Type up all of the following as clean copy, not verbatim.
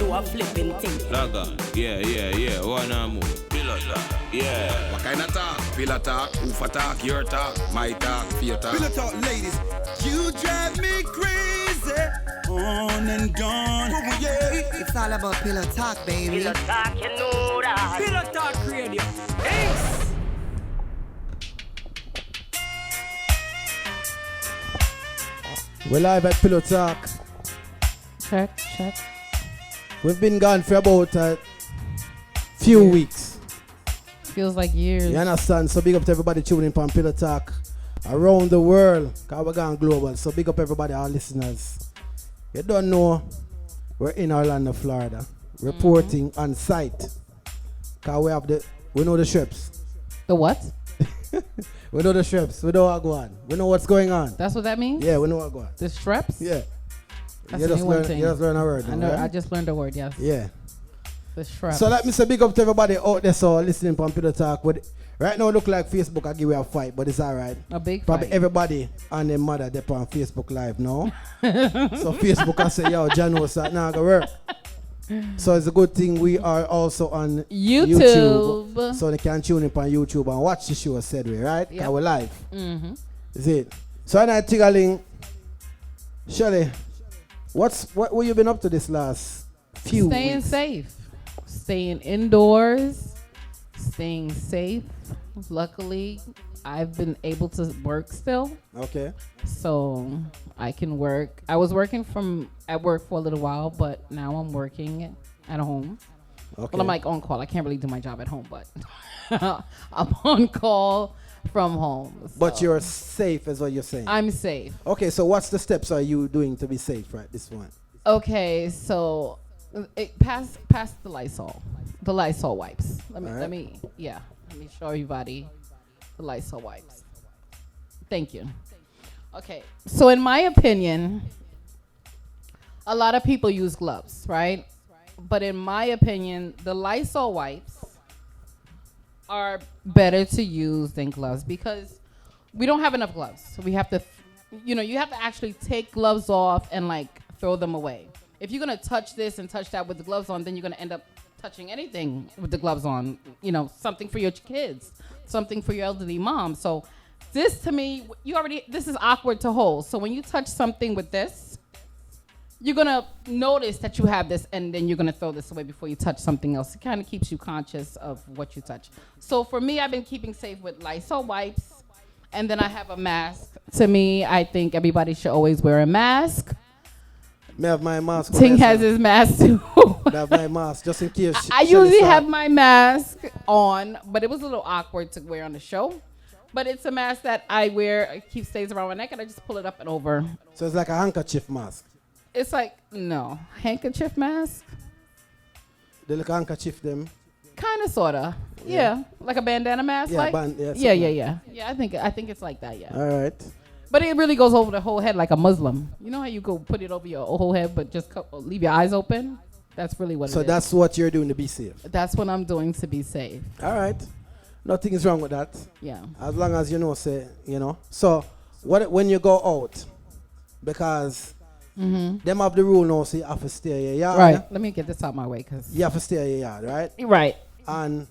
do a flipping thing. Log on. Yeah. One more. Pillow talk. Yeah. What kind of talk? Pillow talk, Ufa talk, your talk, my talk, fear talk. Pillow talk, ladies. You drive me crazy. On and gone. Oh, yeah. It's all about pillow talk, baby. Pillow talk, you know that. Pillow talk radio. Ace. We're live at Pillow Talk. Check. We've been gone for about a few weeks. Feels like years. You understand? So big up to everybody tuning in from Pillow Talk around the world. Because we're going global. So big up everybody, our listeners. You don't know, we're in Orlando, Florida. Reporting on site. Because we know the ships. The what? We know the ships. We know what go on. We know what's going on. That's what that means? Yeah, we know what go on. The streps? Yeah. That's You the new just learn a word. I know. Right? I just learned a word, yes. Yeah. The streps. So let me say big up to everybody out there so listening from Pillow Talk. Right now it look like Facebook I give you a fight, but it's alright. A big Probably fight. Everybody and their mother they're on Facebook Live now. So Facebook I say, yo, Janos that now go work. So it's a good thing we are also on YouTube. So they can tune in on YouTube and watch the show said we, right? Yep. We're live. Mm-hmm. Is it? So I'm tiggling. Shirley, what you been up to this last few Staying weeks? safe. Staying indoors. Staying safe. Luckily, I've been able to work still. Okay. So I can work. I was working at work for a little while, but now I'm working at home. Okay. Well, I'm like on call. I can't really do my job at home, but I'm on call from home. So But you're safe is what you're saying. I'm safe. Okay, so what's the steps are you doing to be safe right this one? Okay, so pass the Lysol wipes. Let me show everybody the Lysol wipes. Thank you. Okay, so in my opinion, a lot of people use gloves, right? But in my opinion, the Lysol wipes are better to use than gloves because we don't have enough gloves. So we have to, you have to actually take gloves off and like throw them away. If you're going to touch this and touch that with the gloves on, then you're going to end up touching anything with the gloves on, something for your kids, something for your elderly mom. So this to me, this is awkward to hold. So when you touch something with this, you're going to notice that you have this and then you're going to throw this away before you touch something else. It kind of keeps you conscious of what you touch. So for me, I've been keeping safe with Lysol wipes and then I have a mask. To me, I think everybody should always wear a mask. May have my mask. Ting has his mask too. I have my mask just in case. I usually have my mask on, but it was a little awkward to wear on the show. But it's a mask that I wear. It keeps stays around my neck, and I just pull it up and over. So it's like a handkerchief mask. It's like handkerchief mask. They look handkerchief them. Kind of, sorta. Yeah, like a bandana mask. Yeah, like yeah. I think it's like that. Yeah. All right. But it really goes over the whole head like a Muslim. You know how you go put it over your whole head, but just leave your eyes open? That's really what it is. So that's what you're doing to be safe? That's what I'm doing to be safe. All right. Nothing is wrong with that. Yeah. As long as So when you go out, because them have the rule now, so you have to stay in your yard. Right. Let me get this out my way. You have to stay in your yard, right? Right. And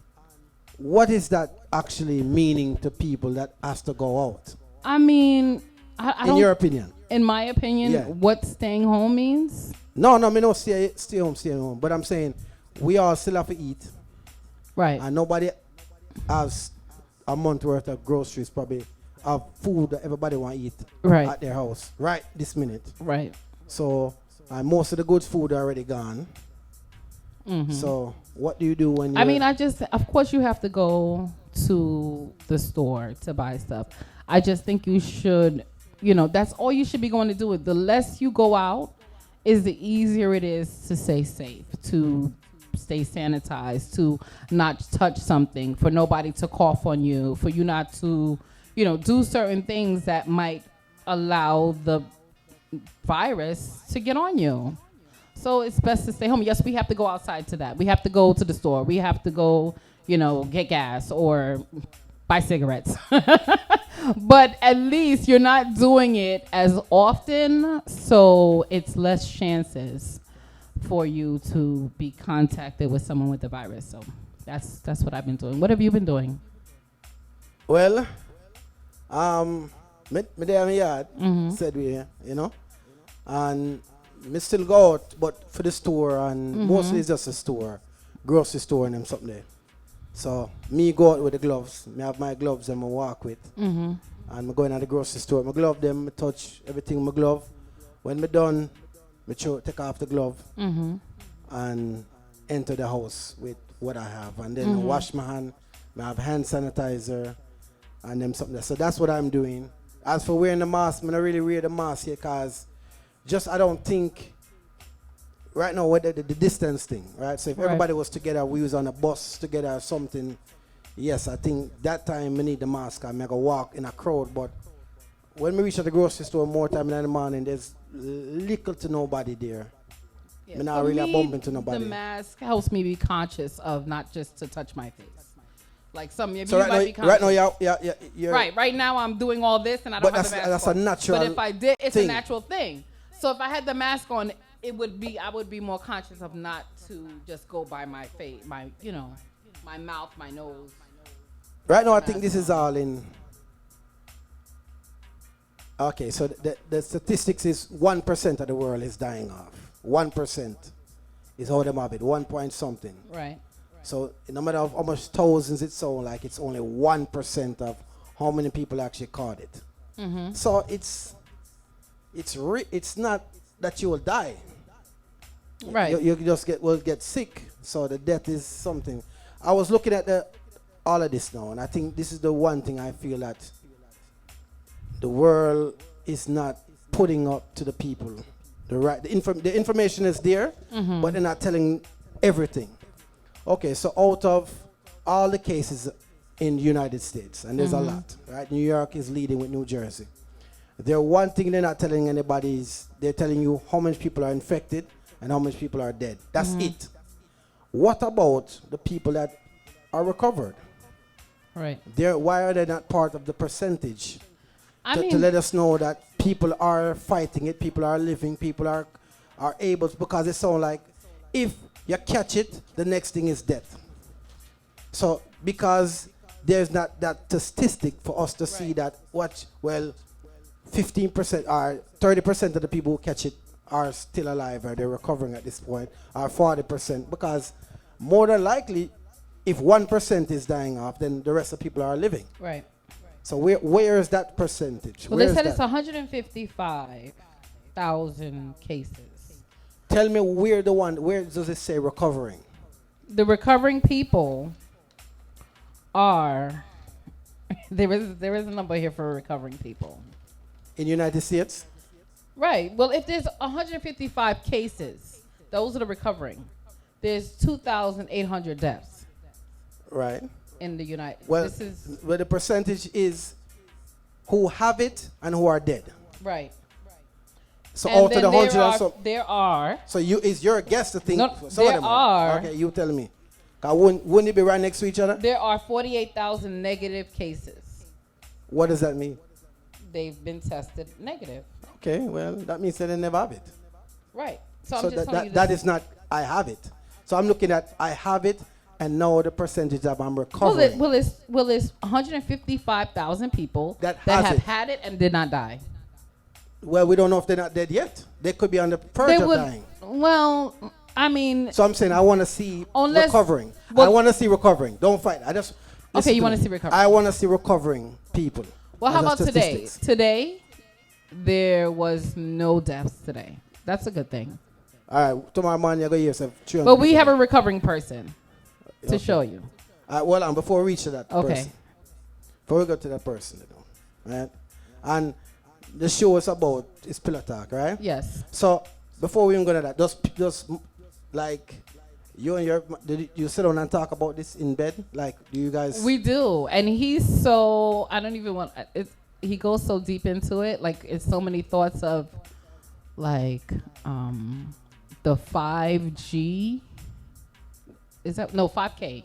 what is that actually meaning to people that has to go out? I mean, I in your opinion? In my opinion, what staying home means? No, me no stay home. But I'm saying we all still have to eat. Right. And nobody has a month worth of groceries, probably of food that everybody want to eat at their house right this minute. Right. So most of the good food are already gone. Mm-hmm. So what do you do when you... I mean, of course you have to go to the store to buy stuff. I just think you should, that's all you should be going to do. The less you go out is the easier it is to stay safe, to stay sanitized, to not touch something, for nobody to cough on you, for you not to, do certain things that might allow the virus to get on you. So it's best to stay home. Yes, we have to go outside to that. We have to go to the store. We have to go, get gas or buy cigarettes. But at least you're not doing it as often, so it's less chances for you to be contacted with someone with the virus. So that's what I've been doing. What have you been doing? Well, me there in my yard, said we, you know, and me still go out, but for the store, and mostly it's just a store, grocery store and them something there. So me go out with the gloves. Me have my gloves and I walk with. And me go in at the grocery store. My glove them, me touch everything in my glove. When me done, me take off the glove and enter the house with what I have. And then I wash my hand. I have hand sanitizer and them something. So that's what I'm doing. As for wearing the mask, I don't really wear the mask here because just I don't think right now with the distance thing, right? So if everybody was together, we was on a bus together or something, yes, I think that time we need the mask. I'm going to walk in a crowd, but when we reach at the grocery store more time in the morning, there's little to nobody there. Yeah, I'm not really bump into nobody. The mask helps me be conscious of not just to touch my face. Like some of you So might be conscious. right now, you're right now I'm doing all this and I don't have the mask that's on. a natural But if I did, it's thing. a natural thing. So if I had the mask on, I would be more conscious of not to just go by my face, my mouth, my nose. Right now, I think this is all in. Okay, so the statistics is 1% of the world is dying off. 1% is how them have it. 1 point something. Right. So no matter how much thousands it sounds like, it's only 1% of how many people actually caught it. So it's not that you will die. Right. You just will get sick. So the death is something. I was looking at all of this now, and I think this is the one thing I feel that the world is not putting up to the people. The information is there, but they're not telling everything. Okay, so out of all the cases in the United States, and there's a lot, right? New York is leading with New Jersey. One thing they're not telling anybody is they're telling you how many people are infected and how many people are dead. That's it. What about the people that are recovered? Right. Why are they not part of the percentage? To I let us know that people are fighting it, people are living, people are able to, because it sounds like if you catch it, the next thing is death. So because there's not that statistic for us to see that 15% or 30% of the people who catch it are still alive or they're recovering at this point, or 40%, because more than likely if 1% is dying off, then the rest of the people are living. Right. So where is that percentage? Well, they said it's 155,000 cases. Tell me where does it say recovering? The recovering people are there is a number here for recovering people. In the United States? Right. Well, if there's 155 cases, those are the recovering. There's 2,800 deaths. Right. In the United Well, this is the percentage is who have it and who are dead. right. So And out of then the 100 or so. there are So is your guess the thing? No, some of there them are. Okay, you tell me. Wouldn't it be right next to each other? there are 48,000 negative cases. What does that mean? They've been tested negative. Okay, well, that means that they never have it. Right. So So I'm just telling you that this. is not I have it. So I'm looking at I have it and now the percentage that I'm recovering. Well, it's 155,000 people That that has have it. had it and did not die. Well, we don't know if they're not dead yet. They could be on the verge of dying. Well, I mean, So I'm saying I want to see Unless- recovering. well- I want to see recovering. Don't fight. Okay, listen you to wanna me. see recovering. I want to see recovering people. well, how As a about today? statistics. Today, there was no deaths today. That's a good thing. All right, tomorrow morning you're going to hear some 300 But we people. have a recovering person to Okay. show you. Well, before we reach to that Okay. person. Before we go to that person, right? And the show is about is Pillow Talk, right? Yes. So before we even go to that, just like you and did you sit down and talk about this in bed? Like, do you guys? We do. And he's so, I don't even want, he goes so deep into it. Like, it's so many thoughts of, like, the 5G. Is that, no, 5K.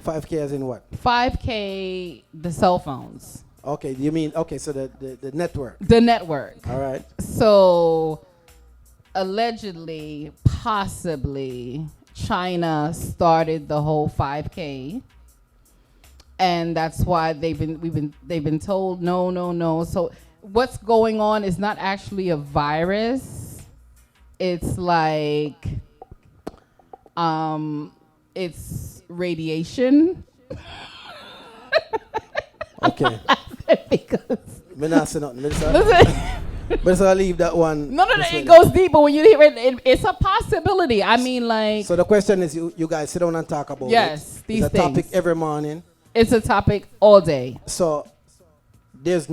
5K as in what? 5K, the cell phones. Okay, you mean so the network. The network. All right. So allegedly, possibly, China started the whole 5K, and that's why they've been told no, no, no. So what's going on is not actually a virus. It's like it's radiation. Okay. Because Me not say nothing. listen, But so I leave that one. no, just it like goes deeper when you hear it. It's a possibility. I mean, like, So the question is, you guys sit down and talk about yes, it. these It's a topic things. every morning. It's a topic all day. So there's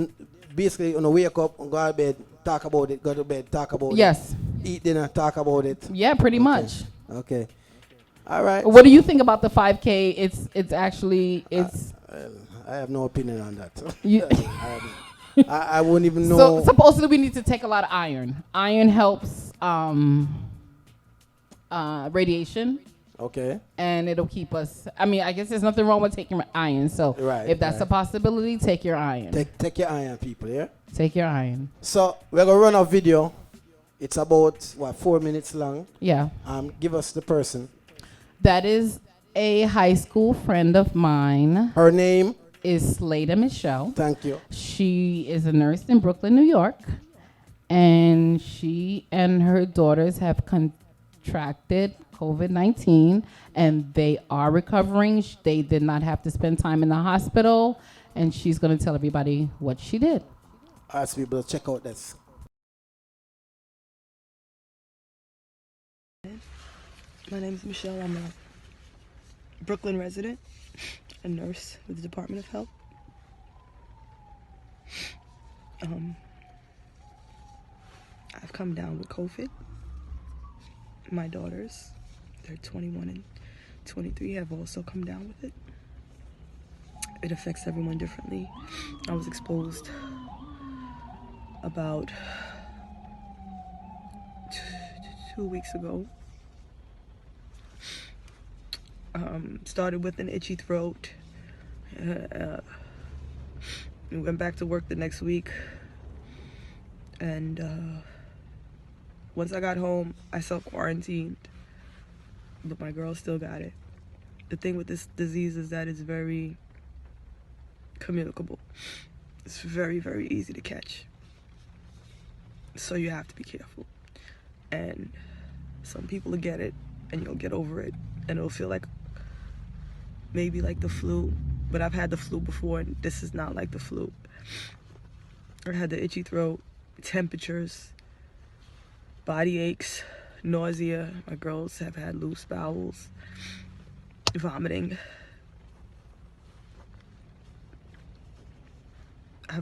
basically, wake up, go to bed, talk about it, go to bed, talk about Yes. it. Eat dinner, talk about it. Yeah, pretty much. Okay. All right. What do you think about the 5K? It's actually I have no opinion on that. you, I wouldn't even know. so supposedly we need to take a lot of iron. Iron helps radiation, Okay. and it'll keep us. I mean, I guess there's nothing wrong with taking iron. So Right, if that's right. a possibility, take your iron. Take your eye on people, yeah? Take your iron. So we're going to run a video. It's about, 4 minutes long. Yeah. Give us the person. That is a high school friend of mine. Her name. Is Slater Michelle. Thank you. She is a nurse in Brooklyn, New York, and she and her daughters have contracted COVID-19, and they are recovering. They did not have to spend time in the hospital, and she's going to tell everybody what she did. All right, so people, check out this. My name is Michelle. I'm a Brooklyn resident, a nurse with the Department of Health. I've come down with COVID. My daughters, they're 21 and 23, have also come down with it. It affects everyone differently. I was exposed about 2 weeks ago. Started with an itchy throat. Went back to work the next week. And once I got home, I self-quarantined. But my girl still got it. The thing with this disease is that it's very communicable. It's very, very easy to catch. So you have to be careful. And some people will get it and you'll get over it. And it'll feel like maybe like the flu, but I've had the flu before and this is not like the flu. I had the itchy throat, temperatures, body aches, nausea. My girls have had loose bowels, vomiting. I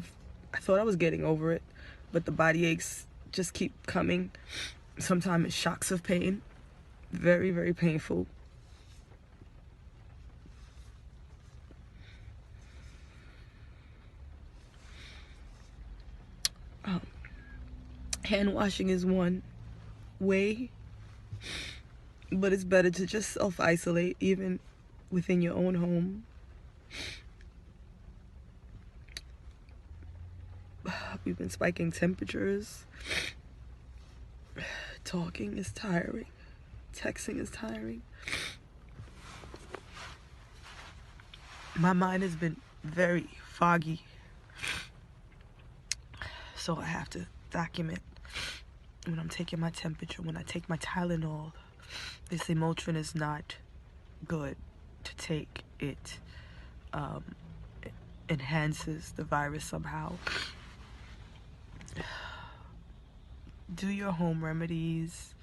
thought I was getting over it, but the body aches just keep coming. Sometimes it's shocks of pain, very, very painful. Hand washing is one way, but it's better to just self-isolate even within your own home. We've been spiking temperatures. Talking is tiring. Texting is tiring. My mind has been very foggy, so I have to document when I'm taking my temperature, when I take my Tylenol. They say Motrin is not good to take. It enhances the virus somehow. Do your home remedies,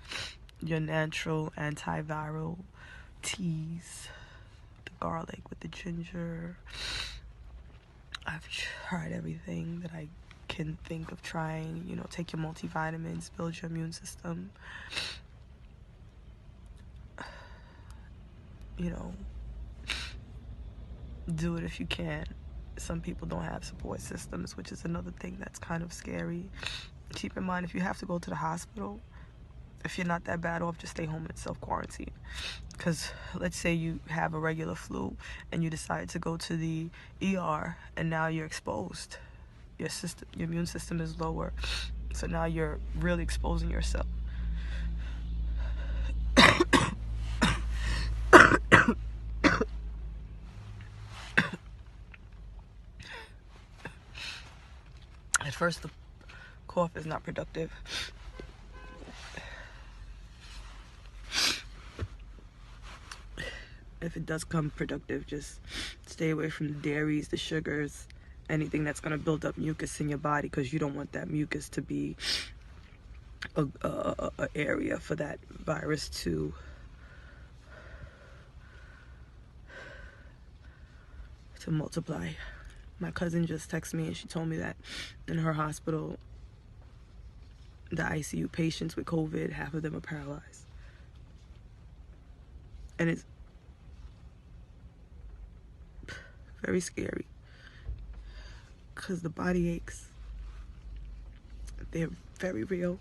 your natural antiviral teas, the garlic with the ginger. I've tried everything that I can think of trying. Take your multivitamins, build your immune system. Do it if you can. Some people don't have support systems, which is another thing that's kind of scary. Keep in mind, if you have to go to the hospital, if you're not that bad off, just stay home and self-quarantine. Because let's say you have a regular flu and you decide to go to the ER and now you're exposed. Your immune system is lower. So now you're really exposing yourself. first, the cough is not productive. If it does come productive, just stay away from the dairies, the sugars, anything that's going to build up mucus in your body, because you don't want that mucus to be a area for that virus to multiply. My cousin just texted me and she told me that in her hospital, the ICU patients with COVID, half of them are paralyzed. And it's very scary because the body aches, they're very real.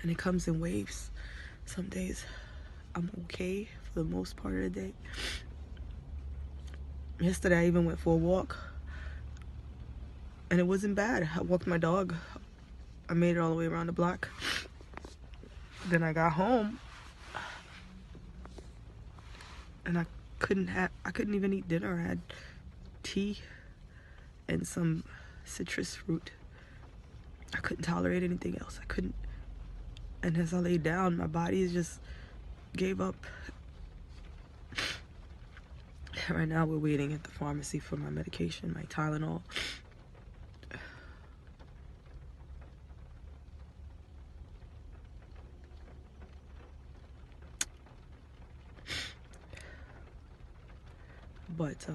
And it comes in waves. Some days I'm okay for the most part of the day. Yesterday I even went for a walk and it wasn't bad. I walked my dog. I made it all the way around the block. Then I got home and I couldn't even eat dinner. I had tea and some citrus fruit. I couldn't tolerate anything else. I couldn't. And as I laid down, my body just gave up. Right now we're waiting at the pharmacy for my medication, my Tylenol. But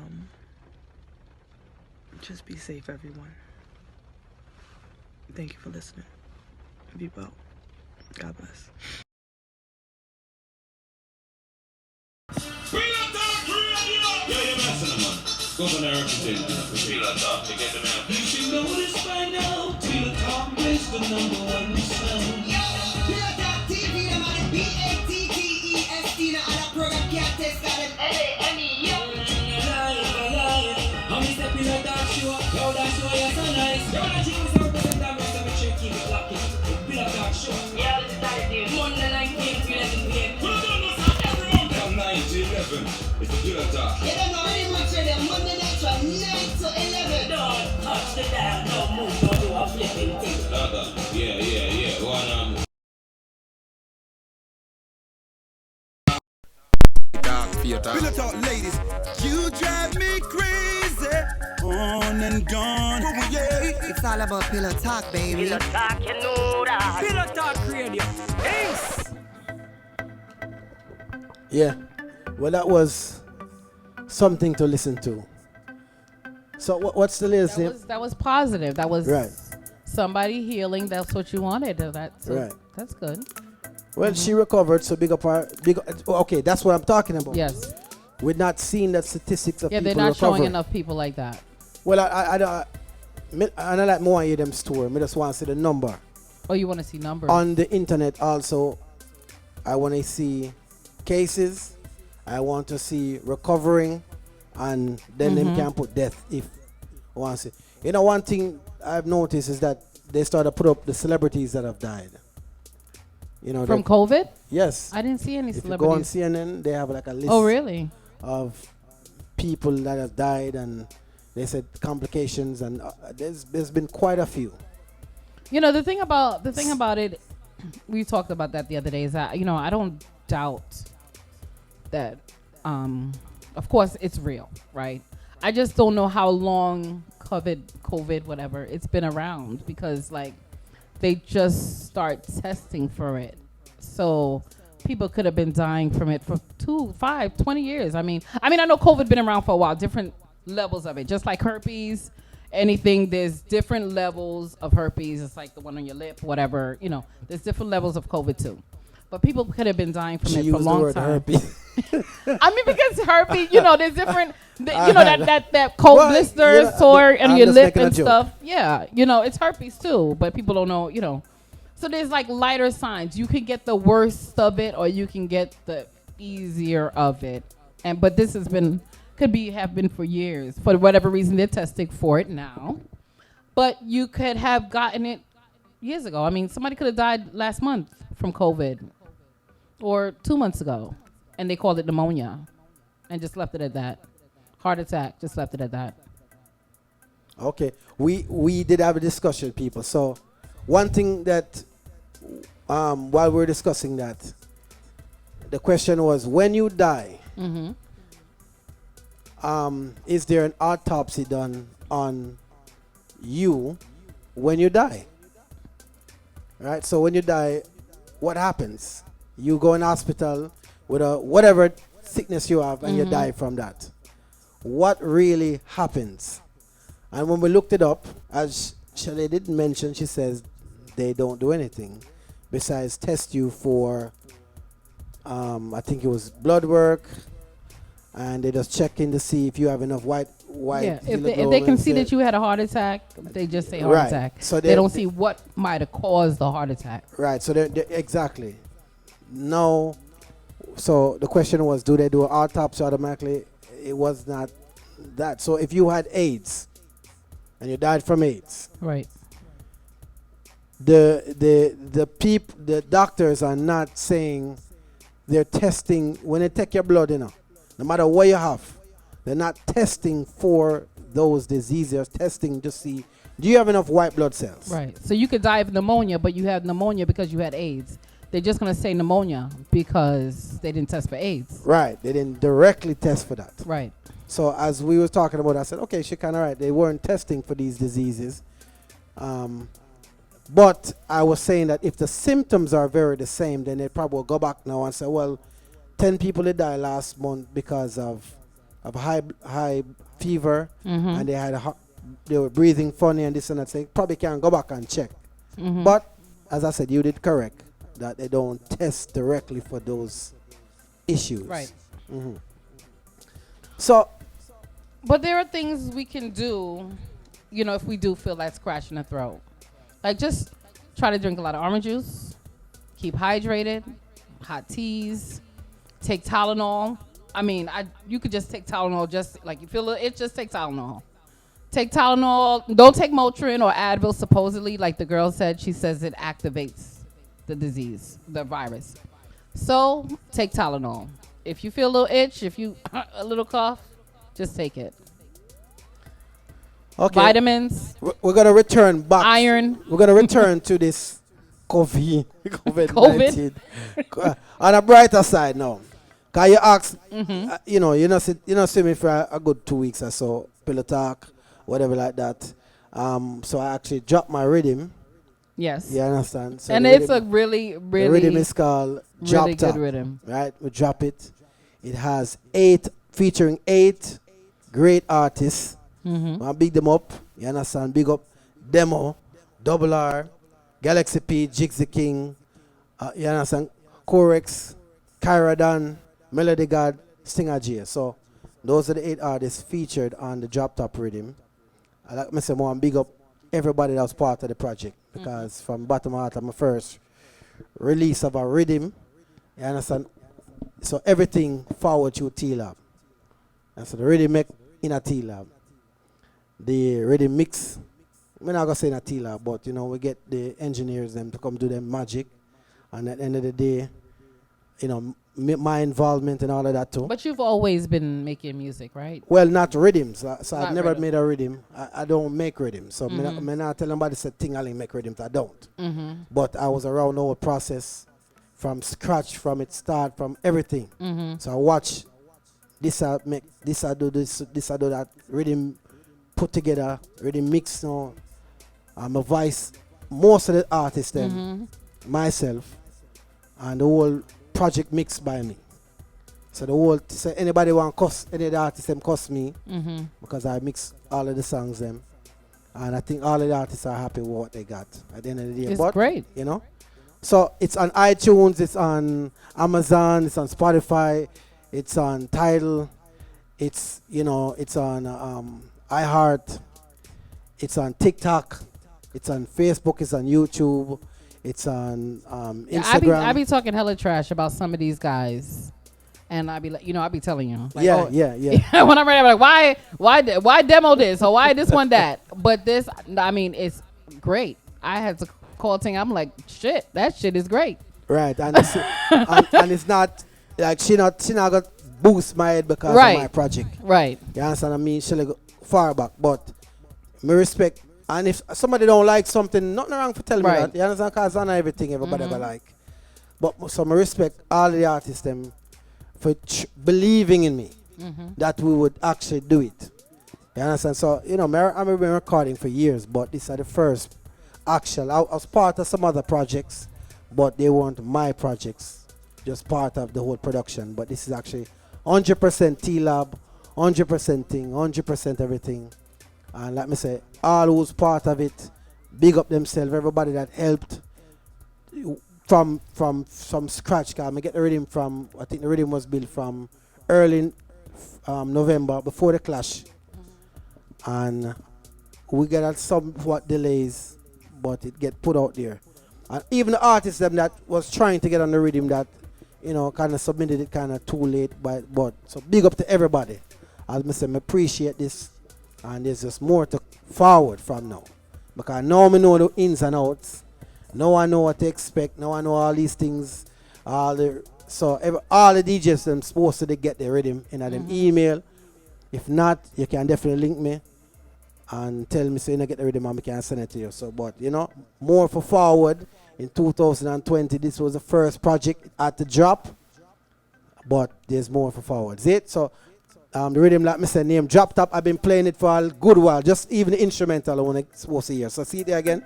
just be safe, everyone. Thank you for listening. Be well. God bless. Governor representative for Pillow Talk to get them out. You should know this by now. Pillow Talk is the #1 sound. PIllowTalkTv, I'm on the BATTEST, now all the program can't test that. I'm Mr. Pillow Talk Show. Yo, that's why you're so nice. Yo, that you was representing me, so make sure you keep it locked in. Pillow Talk Show. Yeah, this is that dude. Monday 19th, 11 p.m. From 9 to 11, it's the Pillow Talk. You don't know any much of them Monday night from 9 to 11. Don't touch the dial, no move, no do a flipping thing. Yeah. One move. Pillow talk, ladies, you drive me crazy. On and gone. Oh, yeah. It's all about Pillow Talk, baby. Pillow Talk, you know that. Pillow Talk Radio. Ace. Yeah. Well, that was something to listen to. So what's the latest name? That was positive. That was Right. somebody healing. That's what you wanted. Right. That's good. Well, she recovered, so big up her. Okay, that's what I'm talking about. Yes. We're not seeing that statistics of Yeah, people they're not showing recovering. enough people like that. Well, I don't like more hear them story. I just want to see the number. Oh, you want to see numbers? On the internet also, I want to see cases. I want to see recovering, and then them can put death if want to see. You know, one thing I've noticed is that they start to put up the celebrities that have died. You know, From COVID? yes. I didn't see any If you go on celebrities. CNN, they have like a list Oh, really? of people that have died, and they said complications, and there's been quite a few. You know, the thing about it, we talked about that the other day, is that, you know, I don't doubt that, of course it's real, right? I just don't know how long COVID, whatever, it's been around, because like they just start testing for it. So people could have been dying from it for 2, 5, 20 years. I mean, I know COVID been around for a while, different levels of it, just like herpes, anything, there's different levels of herpes. It's like the one on your lip, whatever, you know, there's different levels of COVID too. But people could have been dying from it for a long time. Herpes. I mean, because herpes, you know, there's different, you know, that cold blister sore on your lip and stuff. Yeah, you know, it's herpes too, but people don't know, you know. So there's like lighter signs. You can get the worst of it, or you can get the easier of it. But this have been for years. For whatever reason, they're testing for it now. But you could have gotten it years ago. I mean, somebody could have died last month from COVID, or 2 months ago, and they called it pneumonia. and just left it at that. Heart attack, just left it at that. Okay, we did have a discussion, people. So one thing that while we're discussing that, the question was, when you die, is there an autopsy done on you when you die? Right. So when you die, what happens? You go in hospital with a whatever sickness you have, and you die from that. What really happens? And when we looked it up, as Shelley did mention, she says they don't do anything besides test you for, I think it was blood work, and they just check in to see if you have enough white. Yeah, if they can see that you had a heart attack, they just say heart attack. So they don't see what might have caused the heart attack. Right. So they exactly. No. So the question was, do they do an autopsy automatically? It was not that. So if you had AIDS and you died from AIDS, right? The doctors are not saying, they're testing when they take your blood, no matter what you have, they're not testing for those diseases. They're testing to see, do you have enough white blood cells? Right. So you could die of pneumonia, but you have pneumonia because you had AIDS. They're just going to say pneumonia because they didn't test for AIDS. Right. They didn't directly test for that. Right. So as we were talking about, I said, okay, she's kind of right. They weren't testing for these diseases. But I was saying that if the symptoms are very the same, then they probably will go back now and say, well, 10 people that died last month because of high fever, and they were breathing funny and this and that. So they probably can go back and check. But as I said, you did correct that they don't test directly for those issues. Right. So, but there are things we can do, if we do feel that scratch in the throat. Like, just try to drink a lot of orange juice, keep hydrated, hot teas, take Tylenol. I mean, you could just take Tylenol, just like you feel it, just take Tylenol. Take Tylenol. Don't take Motrin or Advil, supposedly, like the girl said. She says it activates the disease, the virus. So take Tylenol. If you feel a little itch, if you a little cough, just take it. Okay. Vitamins. We're going to return back. Iron. We're going to return to this COVID-19. On a brighter side now. Because you ask, you not see me for a good 2 weeks or so, Pillow Talk, whatever like that. So I actually dropped my rhythm. Yes. You understand? So and it's a really, really... The rhythm is called Drop really Top. good rhythm. Right? We drop it. It has featuring 8 great artists. I big them up. You understand? Big up Demo, Double R, Galaxy P, Jigsy King, you understand? Corex, Kyra Dan, Melody God, Stinger J. So those are the 8 artists featured on the Drop Top rhythm. I like to say more and big up everybody that was part of the project, because from bottom of heart of my first release of a rhythm, you understand? So everything forward to T-Lab. And so the rhythm make in a T-Lab. The rhythm mix, we're not going to say in a T-Lab, but we get the engineers them to come do their magic. And at the end of the day, my involvement and all of that too. But you've always been making music, right? Well, not rhythms. So I've never rhythm. made a rhythm. I don't make rhythms. So I'm not telling anybody say thing I make rhythms. I don't. But I was around the whole process from scratch, from its start, from everything. So I watch this I make, this I do this, this I do that. Rhythm put together, rhythm mix now. I'm a voice, most of the artists then, myself, and the whole project mixed by me. So the whole, so anybody want cuss, any of the artists them cuss me, because I mix all of the songs them. And I think all of the artists are happy with what they got at the end of the day. It's great. So it's on iTunes, it's on Amazon, it's on Spotify, it's on Tidal, it's, it's on iHeart, it's on TikTok, it's on Facebook, it's on YouTube, it's on Instagram. I be talking hella trash about some of these guys, and I be like, I be telling you, like, yeah. when I'm ready, I'm like, why demo this or why this one that? But this, I mean, it's great. I had to call Ting. I'm like, shit, that shit is great. Right, and it's, and it's not like she not got boost my head because of my project. Right. You understand? I mean, she'll go far back, but me respect. And if somebody don't like something, nothing wrong for telling me that. You understand? Because I know everything everybody gonna like. But so I respect all the artists them for believing in me that we would actually do it. You understand? So, you know, I've been recording for years, but this is the first actual. I was part of some other projects, but they weren't my projects. Just part of the whole production. But this is actually 100% T-Lab, 100% thing, 100% everything. And like me say, all who's part of it, big up themselves, everybody that helped from scratch. Cause I get the rhythm from, I think the rhythm was built from early November, before the clash. And we get somewhat delays, but it get put out there. And even the artists them that was trying to get on the rhythm that, you know, kind of submitted it kind of too late, but so big up to everybody. As I say, I appreciate this. And there's just more to forward from now. Because now I know the ins and outs. Now I know what to expect. Now I know all these things. All the DJs them supposed to get their rhythm in them email. If not, you can definitely link me and tell me so you get the rhythm and we can send it to you. So, but you know, more for forward. In 2020, this was the first project at the drop. But there's more for forward. See it? So the rhythm, like I said, name Drop Top. I've been playing it for a good while. Just even the instrumental I want to supposed to hear. So see it there again.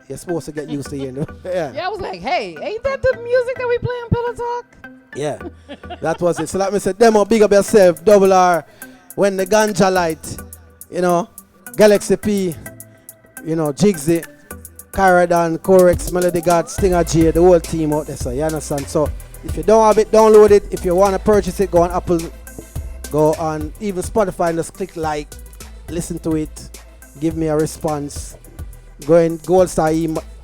You're supposed to get used to hearing it. Yeah, I was like, hey, ain't that the music that we play on Pillow Talk? Yeah, that was it. So like I said, demo, big up yourself, Double R, When the Ganja Light, you know, Galaxy P, you know, Jigsy, Caradan, Corex, Melody God, Stinger J, the whole team out there. So you understand? So if you don't have it, download it. If you want to purchase it, go on Apple, go on even Spotify and just click like, listen to it, give me a response. Go in Gold Star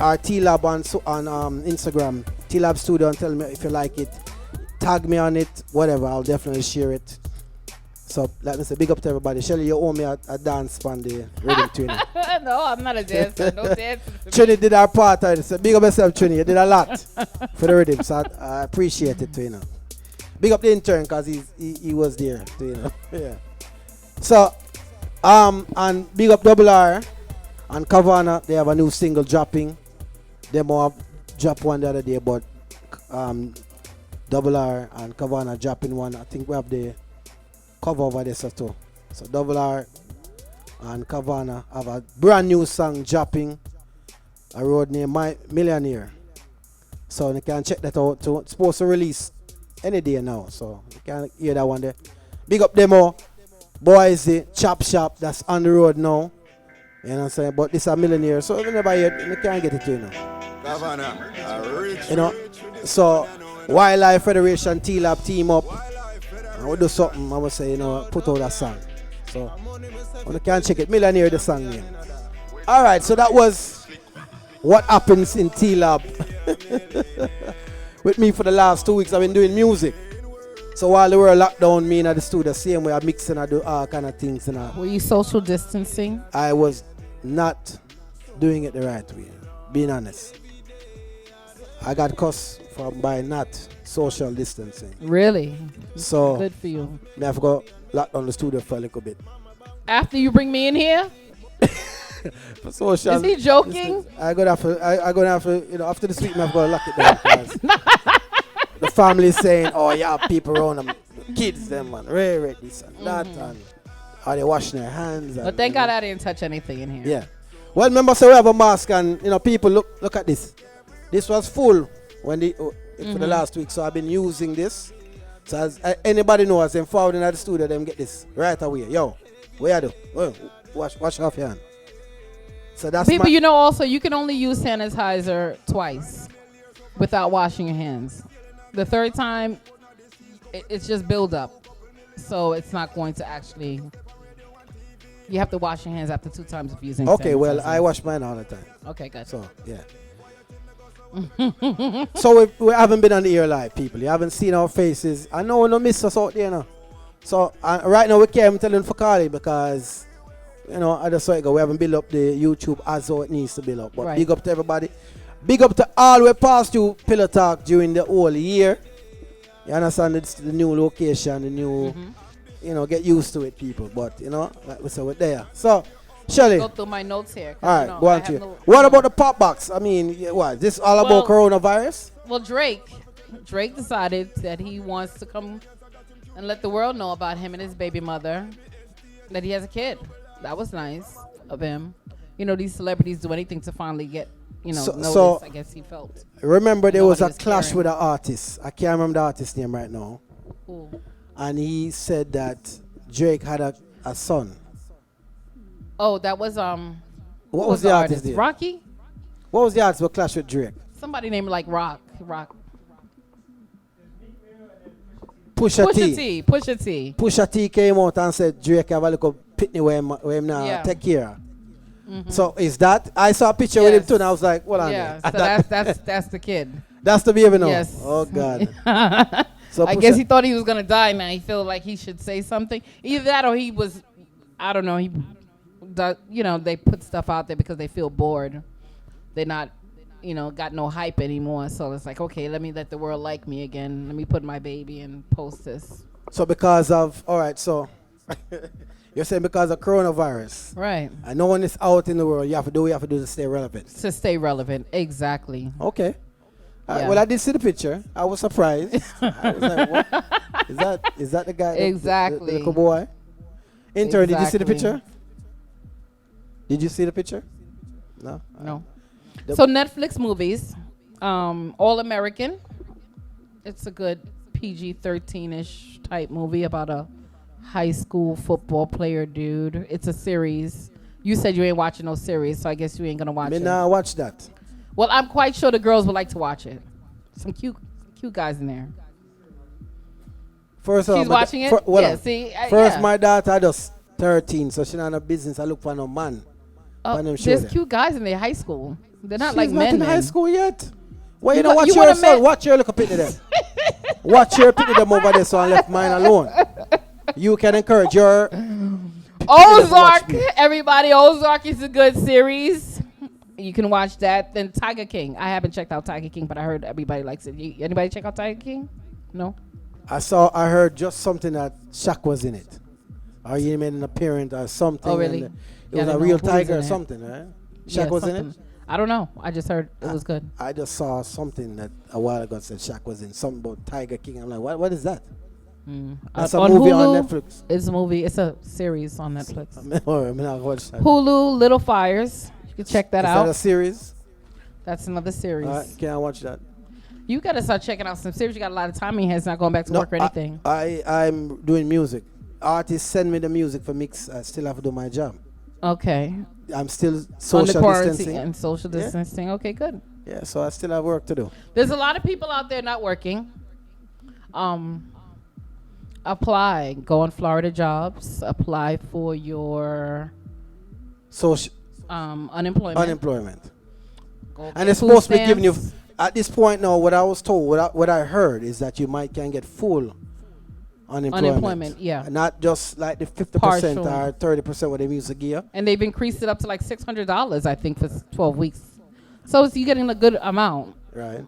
or T-Lab on Instagram, T-Lab Studio, and tell me if you like it. Tag me on it, whatever, I'll definitely share it. So let me say big up to everybody. Shelly, you owe me a dance on the rhythm tuning. No, I'm not a dancer. No dancing. Trini did her part. So big up yourself, Trini. You did a lot for the rhythm. So I appreciate it too, you know. Big up the intern because he was there too, you know. Yeah. So and big up Double R and Kavana. They have a new single dropping. They have dropped one the other day, but Double R and Kavana dropping one. I think we have the cover over there too. So Double R and Kavana have a brand new song dropping. A road named My Millionaire. So you can check that out too. It's supposed to release any day now. So you can hear that one there. Big up demo. Boys, Chop Shop, that's on the road now. You know what I'm saying? But this is a Millionaire. So if you never hear it, you can't get it to you now. Kavana, You know, so Wildlife Federation T-Lab team up. And we do something, I would say, you know, put out a song. So, you can check it. Millionaire, the song name. Alright, so that was what happens in T-Lab. With me for the last 2 weeks, I've been doing music. So while they were locked down, me in the studio, same way I mix and I do all kind of things. And were you social distancing? I was not doing it the right way, being honest. I got cussed by not social distancing. Really? So good for you. I have to go lock down the studio for a little bit. After you bring me in here? For social. Is he joking? I'm gonna have to, you know, after this week, I'm gonna lock it down. Because the family is saying, oh yeah, people around them, kids, them man, ready this and that, and are they washing their hands? But thank God I didn't touch anything in here. Yeah. Well, remember, so we have a mask, and you know, people look at this. This was full when for the last week, so I've been using this. So as anybody knows, them forward in the studio, them get this right away. Yo, where do? Wash off your hand. So that's people. You know, also you can only use sanitizer twice without washing your hands. The third time, it's just build up, so it's not going to actually. You have to wash your hands after 2 times of using. Okay, sanitizer. well, I wash mine all the time. Okay, good. So yeah. So we haven't been on the air live, people. You haven't seen our faces. I know we don't miss us out there now. So right now we can't tell them for calling because, you know, I just saw it go. We haven't built up the YouTube as how it needs to build up. But big up to everybody. Big up to all we passed through Pillow Talk during the whole year. You understand it's the new location, the new, you know, get used to it, people. But, you know, like we said, we're there. So, Shelly. Go through my notes here. All right, you know, go I on have to you. no- What about the pop box? I mean, what? This all about coronavirus? Well, Drake decided that he wants to come and let the world know about him and his baby mother, that he has a kid. That was nice of him. You know, these celebrities do anything to finally get, you know, notice. I guess he felt. Remember, there was a clash caring. with an artist. I can't remember the artist's name right now. Ooh. And he said that Drake had a son. Oh, that was What was the artist name? Rocky? What was the artist that clashed with Drake? Somebody named like Rock. Pusha T. Pusha T came out and said Drake have a little pitney where him now take care. So is that? I saw a picture with him too, and I was like, "What on Yeah, there?" so that's the kid. That's the baby now. Yes. Oh God. So I guess he thought he was gonna die. Now he feel like he should say something. Either that or he was, I don't know. You know, they put stuff out there because they feel bored. They're not, you know, got no hype anymore. So it's like, okay, let me let the world like me again. Let me put my baby and post this. So because of so you're saying because of coronavirus, right? And no one is out in the world. You have to do what you have to do to stay relevant. To stay relevant, exactly. Okay. Well, I did see the picture. I was surprised. I was like, what? Is that the guy? Exactly. The little boy. Intern, did you see the Exactly. picture? Did you see the picture? No. No. So Netflix movies, All American. It's a good PG-13-ish type movie about a high school football player dude. It's a series. You said you ain't watching no series, so I guess you ain't gonna watch it. Nah, watch that. Well, I'm quite sure the girls would like to watch it. Some cute guys in there. First, she's watching it. First, my daughter just 13, so she not in a business. I look for no man. There's cute guys in their high school. They're not like She's men. not in high school yet. Well, you know, you watch your son. Watch your little pitney them. Watch your pitney them over there, so I left mine alone. You can encourage your Ozark. Everybody, Ozark is a good series. You can watch that. Then Tiger King. I haven't checked out Tiger King, but I heard everybody likes it. Anybody check out Tiger King? No. I heard just something that Shaq was in it, or he made an appearance or something. Oh, really? It was a real tiger or something, right? Shaq was in it. I don't know. I just heard it was good. I just saw something that a while ago said Shaq was in something about Tiger King. I'm like, what is that? That's a movie Hulu, on Netflix. It's a movie. It's a series on Netflix. Hulu, Little Fires. You can check that out. Is that a series? That's another series. Can't watch that. You gotta start checking out some series. You got a lot of time in your hands, not going back to work or anything. I'm doing music. Artists send me the music for mix. I still have to do my job. Okay. I'm still social distancing. And social distancing. Yeah. Okay, good. Yeah, so I still have work to do. There's a lot of people out there not working. Apply. Go on Florida Jobs. Apply for your social unemployment. And it's supposed to be giving you. At this point now, what I was told, what I heard is that you can get full unemployment. Yeah. Not just like the 50% or 30% what they use to give. And they've increased it up to like $600, I think, for 12 weeks. So you're getting a good amount. Right.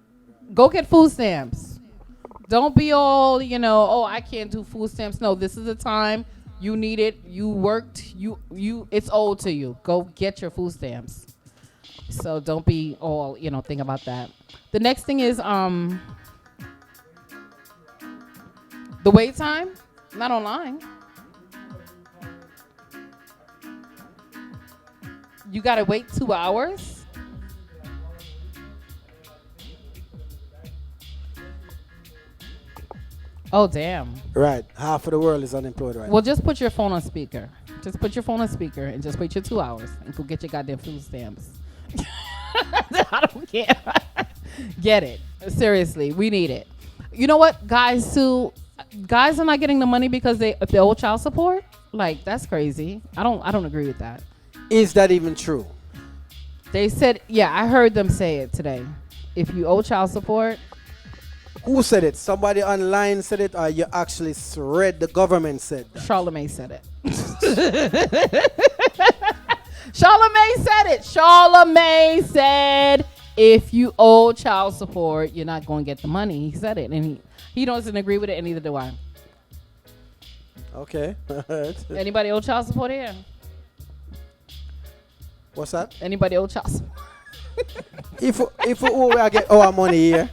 Go get food stamps. Don't be all, I can't do food stamps. No, this is the time you need it. You worked. It's owed to you. Go get your food stamps. So don't be all, think about that. The next thing is the wait time, not online. You got to wait 2 hours. Oh, damn. Right. Half of the world is unemployed right now. Well, just put your phone on speaker. Just put your phone on speaker and just wait your 2 hours and go get your goddamn food stamps. I don't care. Get it. Seriously, we need it. You know what, guys are not getting the money because they owe child support? Like, that's crazy. I don't agree with that. Is that even true? They said, I heard them say it today. If you owe child support. Who said it? Somebody online said it, or you actually read the government said that? Charlamagne said it. Charlamagne said it. Charlamagne said if you owe child support, you're not going to get the money. He said it, and he doesn't agree with it, and neither do I. Okay. Anybody owe child support here? What's that? Anybody owe child support? If I get our money here.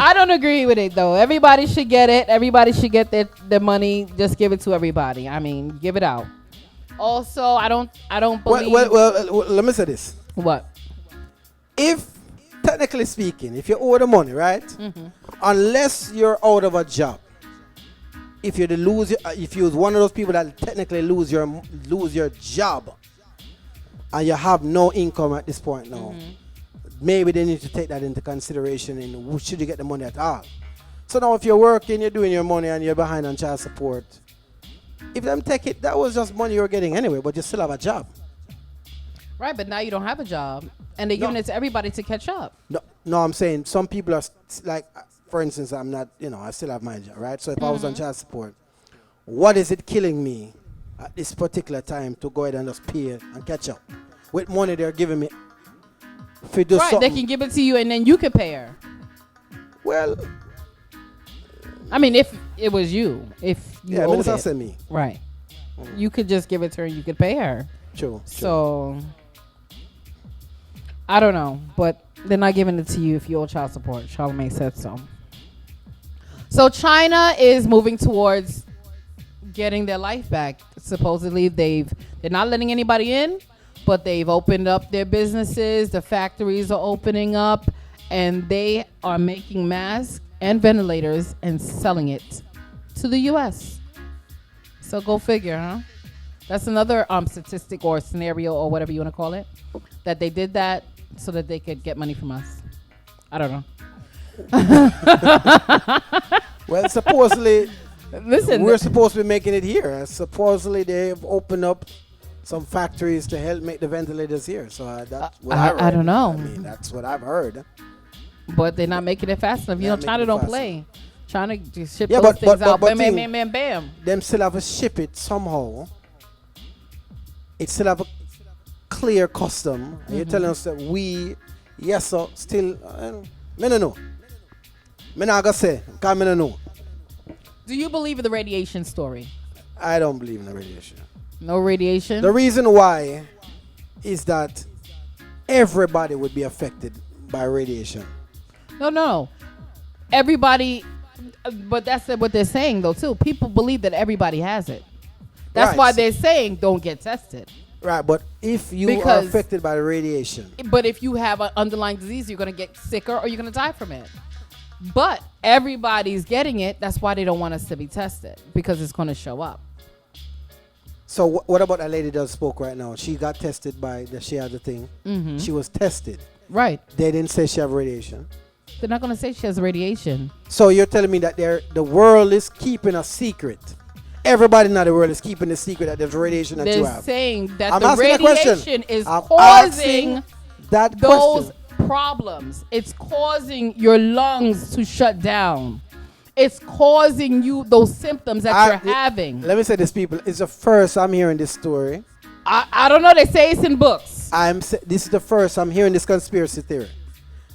I don't agree with it though. Everybody should get it. Everybody should get their money. Just give it to everybody. I mean, give it out. Also, I don't believe. Well, let me say this. What? If technically speaking, if you owe the money, right? Unless you're out of a job, if you're one of those people that technically lose your job, and you have no income at this point now, maybe they need to take that into consideration in should you get the money at all. So now if you're working, you're doing your money, and you're behind on child support, if them take it, that was just money you're getting anyway, but you still have a job. Right, but now you don't have a job, and they're giving it to everybody to catch up. No, I'm saying some people are like, for instance, I'm not, I still have my job, right? So if I was on child support, what is it killing me at this particular time to go ahead and just pay it and catch up with money they're giving me? If you do right, something, they can give it to you, and then you can pay her. Well, I mean, if it was you, if you owed it's it, me. right, you could just give it to her, and you could pay her. True. So I don't know, but they're not giving it to you if you owe child support. Charlamagne said so. So China is moving towards getting their life back. Supposedly they're not letting anybody in, but they've opened up their businesses. The factories are opening up, and they are making masks and ventilators and selling it to the U.S. So go figure, huh? That's another statistic or scenario or whatever you want to call it, that they did that so that they could get money from us. I don't know. Well, supposedly, listen, we're supposed to be making it here. Supposedly, they've opened up some factories to help make the ventilators here. So that's what I heard. I don't know. I mean, that's what I've heard. But they're not making it fast enough. You know, China don't play. China just ship Yeah, those but- things but- out. but Bam, bam, thing- bam, bam, bam. Them still have to ship it somehow. It still have a clear custom. And you're telling us that yes, sir, still, me no know. Me not gonna say, because me no know. Do you believe in the radiation story? I don't believe in the radiation. No radiation? The reason why is that everybody would be affected by radiation. No. Everybody, but that's what they're saying though too. People believe that everybody has it. That's Right. why they're saying don't get tested. Right, but if you are affected by the radiation, But if you have an underlying disease, you're going to get sicker or you're going to die from it. But everybody's getting it. That's why they don't want us to be tested, because it's going to show up. so what about that lady that spoke right now? She got tested she had the thing. She was tested. Right. They didn't say she have radiation. They're not going to say she has radiation. So you're telling me that the world is keeping a secret. Everybody in the world is keeping the secret that there's radiation that you They're have. saying that I'm the asking a question. radiation is I'm causing asking that those question. problems. It's causing your lungs to shut down. It's causing you those symptoms that you're having. Let me say this, people. It's the first I'm hearing this story. I don't know. They say it's in books. This is the first I'm hearing this conspiracy theory.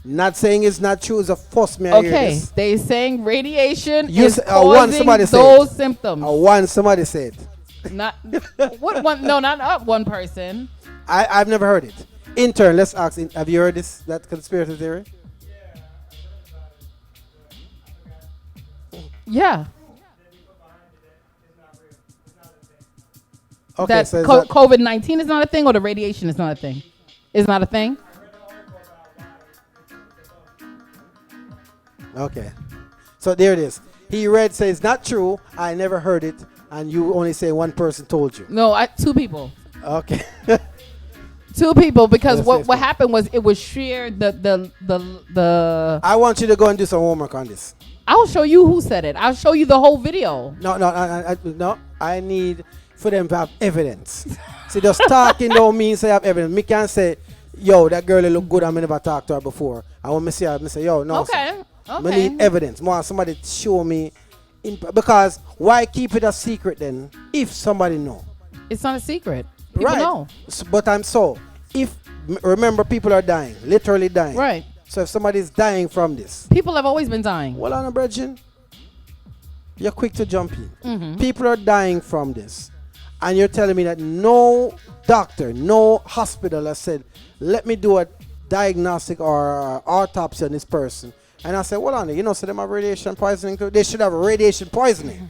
Not saying it's not true. It's the first me I hear Okay, this. they saying radiation You is say- causing somebody said those it. symptoms. Somebody said. Not what one? No, not one person. I've never heard it. Intern, let's ask. Have you heard that conspiracy theory? Yeah. Okay, That so is COVID-19 is not a thing, or the radiation is not a thing. It's not a thing. okay. So there it is. He read says not true. I never heard it, and you only say one person told you. No, two people. Okay. Two people, because Yes, what yes, what yes. happened was it was shared. The I want you to go and do some homework on this. I'll show you who said it. I'll show you the whole video. No. I need for them to have evidence. See, just talking don't mean say have evidence. Me can't say, yo, that girl look good. I never talked to her before. I want me see her. Me say, yo, no. Okay. I need evidence. More somebody show me. Because why keep it a secret then? If somebody know, It's not a secret. People right? know. But if remember, people are dying, literally dying. Right. So if somebody's dying from this, People have always been dying. well, on a brethren, you're quick to jump in. Mm-hmm. People are dying from this. And you're telling me that no doctor, no hospital has said, let me do a diagnostic or autopsy on this person. And I said, well, on it, so them have radiation poisoning too? They should have radiation poisoning.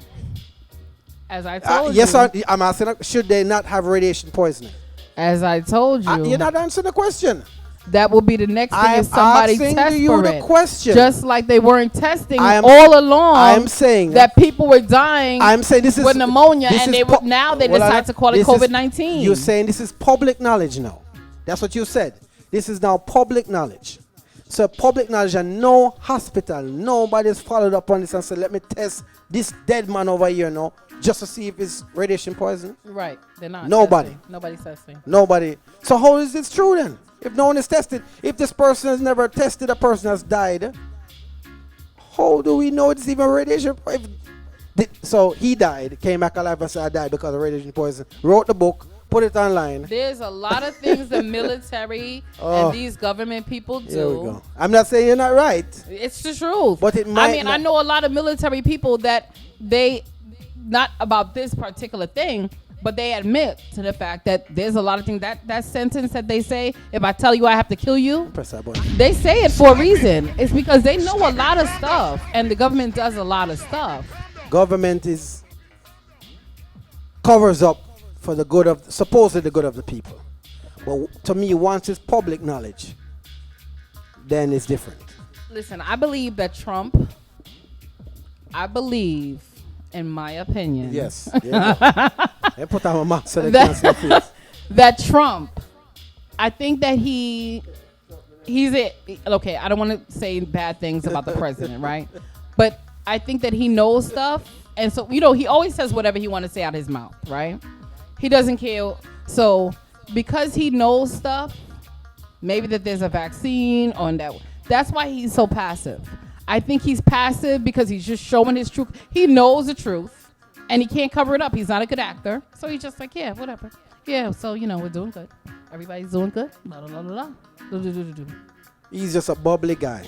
As I told Yes, you. I'm asking, should they not have radiation poisoning? As I told you. You're not answering the question. That will be the next thing I'm if somebody asking tests you for the it. question. Just like they weren't testing I'm- all along. I'm saying that people were dying I'm saying this is with pneumonia, this and is now they well, decide to call it this is- COVID-19. You're saying this is public knowledge now. That's what you said. This is now public knowledge. So public knowledge, and no hospital, nobody's followed up on this and said, let me test this dead man over here now just to see if it's radiation poisoning. Right. They're not. Nobody. Testing. Nobody's testing. Nobody. So how is this true then? If no one is tested, if this person has never tested a person has died, how do we know it's even radiation? So he died, came back alive and said I died because of radiation poison. Wrote the book, put it online. There's a lot of things the military and these government people do. Here we go. I'm not saying you're not right. It's the truth. But it might I mean, I know a lot of military people that they, not about this particular thing, but they admit to the fact that there's a lot of things that sentence that they say, if I tell you I have to kill you, Press that button. they say it for a reason. It's because they know a lot of stuff, and the government does a lot of stuff. Government covers up for the good of, supposedly the good of the people. But to me, once it's public knowledge, then it's different. Listen, I believe that Trump, in my opinion, Yes. Yeah. They put on my mask so they can't see your face. that Trump, I think that he's it. Okay, I don't want to say bad things about the president, right? But I think that he knows stuff, and so he always says whatever he wants to say out of his mouth, right? He doesn't care. So because he knows stuff, maybe that there's a vaccine on that. That's why he's so passive. I think he's passive because he's just showing his truth. He knows the truth. And he can't cover it up. He's not a good actor. So he's just like, yeah, whatever. Yeah, so, we're doing good. Everybody's doing good. La, la, la, la, la. Do. He's just a bubbly guy.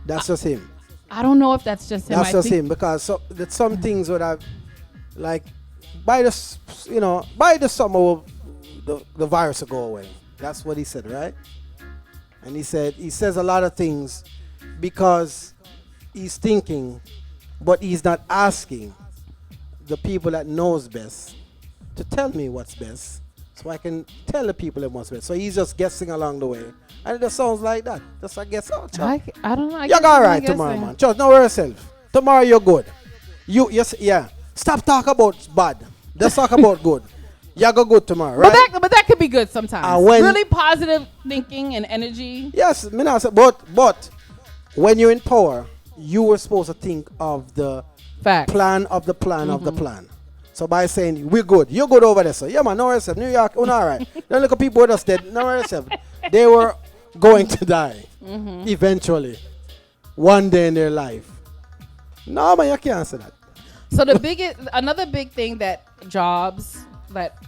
That's just him. I don't know if that's just him. That's just him, because that some things would have, like, by the summer, the virus will go away. That's what he said, right? And he says a lot of things because he's thinking, but he's not asking the people that knows best to tell me what's best, so I can tell the people that what's best. So he's just guessing along the way, and it just sounds like that. Just I guess. Oh, I don't know. You're all right tomorrow, man. Just don't worry yourself. Tomorrow you're good. Yeah. Stop talking about bad. Let's talk about good. You go good tomorrow, right? But that could be good sometimes. Really positive thinking and energy. Yes, but when you're in power, you were supposed to think of the Fact. plan of the plan of the plan. So by saying we're good, you're good over there, so yeah, man, no worry yourself. New York, all right. Don't look at people with us dead. No worry yourself. They were going to die eventually, one day in their life. No, man, you can't say that. So another big thing that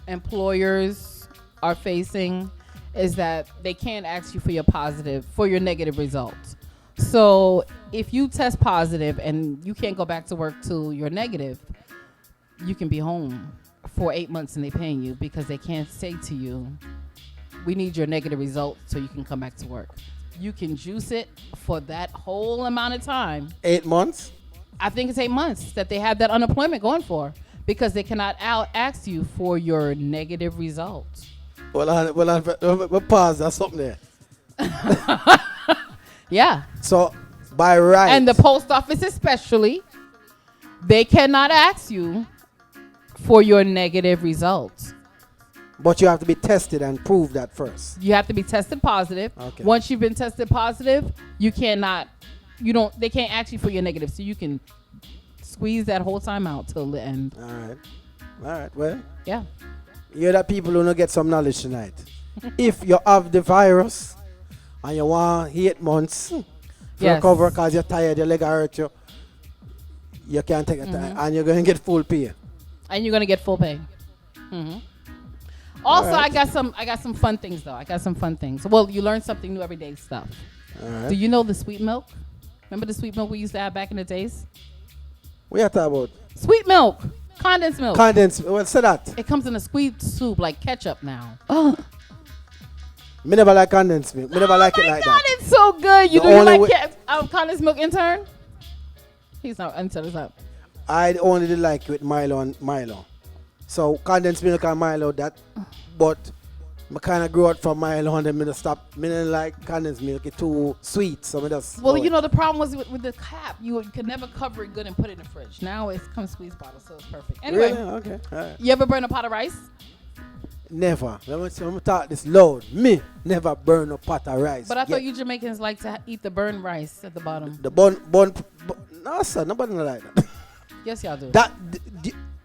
employers are facing is that they can't ask you for your negative results. So if you test positive and you can't go back to work till you're negative, you can be home for 8 months and they're paying you because they can't say to you, we need your negative result so you can come back to work. You can juice it for that whole amount of time. 8 months? I think it's 8 months that they have that unemployment going for because they cannot ask you for your negative results. Well, pause. That's something there. Yeah. So, by right. And the post office especially, they cannot ask you for your negative results. But you have to be tested and prove that first. You have to be tested positive. Okay. Once you've been tested positive, they can't ask you for your negative. So you can squeeze that whole time out till the end. All right. Well. Yeah. You're the people who don't get some knowledge tonight. If you have the virus and you want 8 months to recover because you're tired, your leg hurt you, you can't take it time, and you're going to get full pay. And you're going to get full pay. Also, Alright. I got some fun things though. I got some fun things. Well, you learn something new every day stuff. Alright. Do you know the sweet milk? Remember the sweet milk we used to have back in the days? What you talking about? Sweet milk, condensed milk. Condensed. Well, say that. It comes in a sweet soup like ketchup now. Me never like condensed milk. Me never like it Oh my like God, that. it's so good. You The do you only like way- condensed milk intern? He's not intern. He's not. I only did like it with Milo and Milo. So condensed milk and Milo that, but I kind of grew up from Milo and then I stop. Me didn't like condensed milk. It's too sweet. So I just. Well, you know the problem was with the cap. You could never cover it good and put it in the fridge. Now it comes squeeze bottle, so it's perfect. Anyway, Really? Okay. All right. you ever burn a pot of rice? Never. Let me talk this loud. Me never burn a pot of rice. But I thought Yeah. you Jamaicans like to eat the burned rice at the bottom. The no sir, nobody not like that. Yes, y'all do.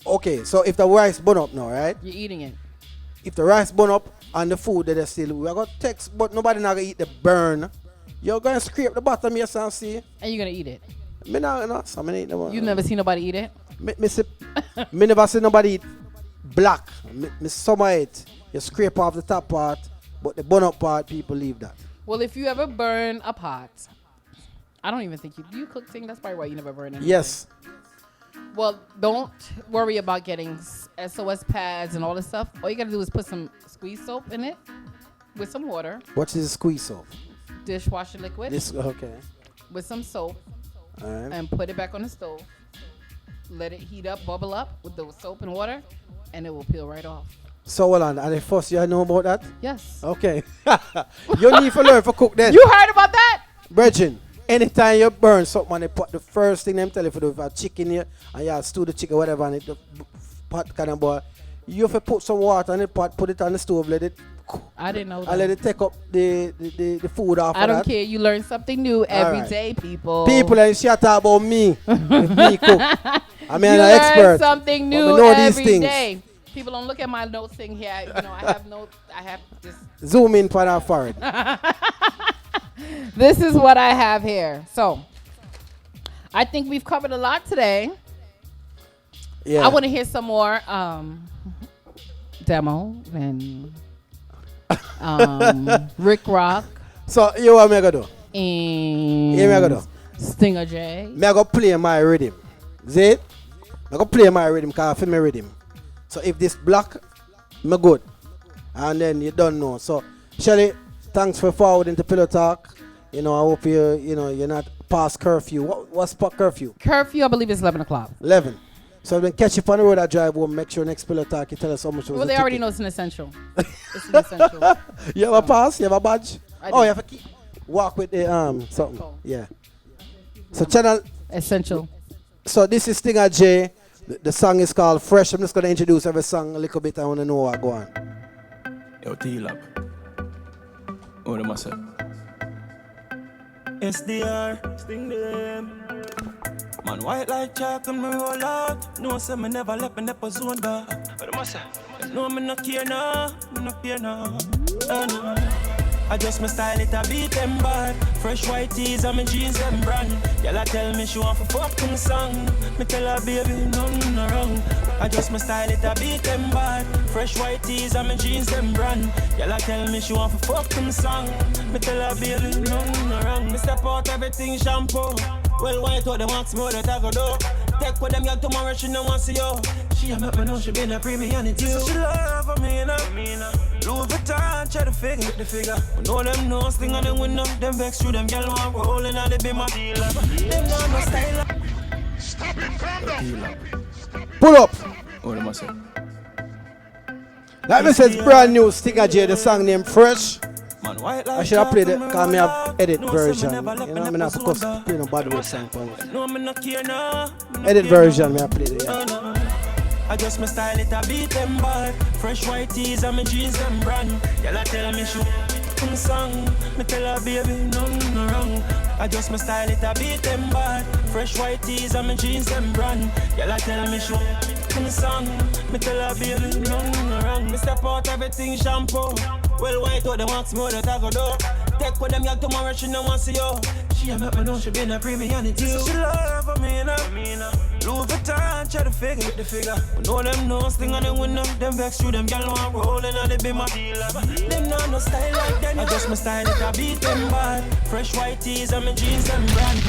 Okay, so if the rice burn up now, right? You're eating it. If the rice burn up and the food that is still, we are gonna text, but nobody not gonna eat the burn. You're gonna scrape the bottom, yes, and see. And you're gonna eat it. Me not, no, so me eat the one. You never see nobody eat it? Me never see nobody eat black. Me summer it. You scrape off the top part, but the burn up part, people leave that. Well, if you ever burn a pot, I don't even think do you cook thing? That's probably why you never burn anything. Yes. Well, don't worry about getting SOS pads and all this stuff. All you gotta do is put some squeeze soap in it with some water, What is squeeze soap? dishwasher liquid, Okay. with some soap, All right. and put it back on the stove. Let it heat up, bubble up with the soap and water, and it will peel right off. So hold on, and the first you know about that? Yes. Okay. You need to learn to cook then. You heard about that? Brethren, anytime you burn something on the pot, the first thing them tell you to do, if you have chicken here and you stew the chicken, whatever, and the pot kind of boil, you have to put some water in the pot, put it on the stove, let it cook. I didn't know that. And let it take up the food off I of don't that. care. You learn something new every right. day, people. People and shut up about me. If me cook. I mean, you I'm an learn expert. something but new me know these every things. day. People don't look at my notes thing here. You know, I have this. Zoom in for that forward. This is what I have here. So, I think we've covered a lot today. Yeah. I want to hear some more demo and Rick Rock So, you what me gonna do? and Yeah, me gonna do. Stinger J. Me gonna play my rhythm. See it? I gonna play my rhythm because I feel my rhythm. So if this black, me good. And then you don't know. So Shelly, thanks for forwarding to Pillow Talk. You know, I hope you're not past curfew. What's curfew? Curfew, I believe, is 11 o'clock. 11. So then catch you on the road I drive home. Make sure next Pillow Talk you tell us how much was Well, the they already ticket. know it's an essential. It's an essential. You have a pass? You have a badge? I Oh, do. you have a key. Walk with the something. Phone. Yeah. So channel. Essential. So this is Stinger J. The song is called Fresh. I'm just gonna introduce every song a little bit. I wanna know what go on. Yo, T-Lab. What am I say? SDR, sting them. Man, white like chalk and me roll out. No, say me never left me never zone back. What am I say? No, me not care now. Me not care now. No. I just my style it a beat them bad. Fresh white tees and my jeans them brand. Y'all tell me she want for fuck me song. Me tell her baby nothing wrong. I just my style it a beat them bad. Fresh white tees and my jeans them brand. Y'all tell me she want for fuck me song. Me tell her baby nothing wrong. Me step out everything shampoo. Well white what they want more that I go do. Take with them y'all tomorrow she no want see you. She a make me know she been a premium and so she love me you know. Louis Vuitton, try to figure the figure. We know them no sting on them window. Them vex through them girl want rolling on the beam of dealer. Them know no style. Stop it, calm down. Pull up. What am I say? Like me says brand new Stinger J, the song named Fresh. Man, white I like should have played it chalk because me have edit no, version. say me never You left know, me I'm not never supposed zone to play no bad way song for it. No, me not care now. Me not Edit care version, now. me have played it, yeah. I just my style it a beat them bad. Fresh white tees and my jeans them brand. Y'all tell me she come song. Me tell her baby nothing wrong. I just my style it a beat them bad. Fresh white tees and my jeans them brand. Y'all tell me she come song. Me tell her baby nothing wrong. Me step out everything shampoo. Well white what they want more that I go do. Take with them y'all tomorrow she no want see you. She a make me know she been a premium and so she love me you know. Louis Vuitton, try to figure the figure. We know them no sting on the window. Them vex through them gal one rolling on the beam of dealer. Them no style like them. I just my style it a beat them bad. Fresh white tees and my jeans them brand.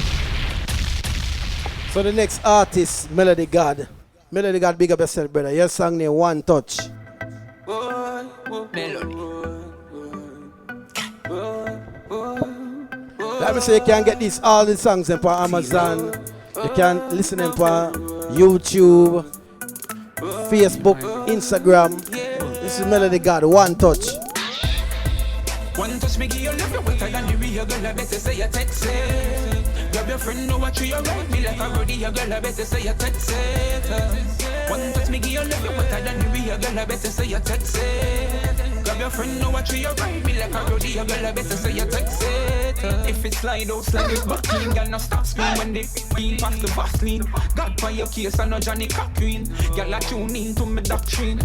So the next artist, Melody God. Melody God, big up yourself, brother. Your song name One Touch. Melody. Let me say you can get these all the songs on Amazon. You can listen them on YouTube, Facebook, Instagram. This is Melody God, One Touch. One touch me give you love you wetter than the real girl. I better say you text it. Grab your friend, know what you ride me like a roadie. Your girl, I better say you text it. One touch me give you love you wetter than the real girl. I better say you text it. Grab your friend, know what you ride me like a roadie. Your girl, I better say you text it. If it slide out, slide it back in. Girl, no stop scream when they being past the Vaseline. God for your case, I know Johnny Cochran. Girl, I tune in to my doctrine.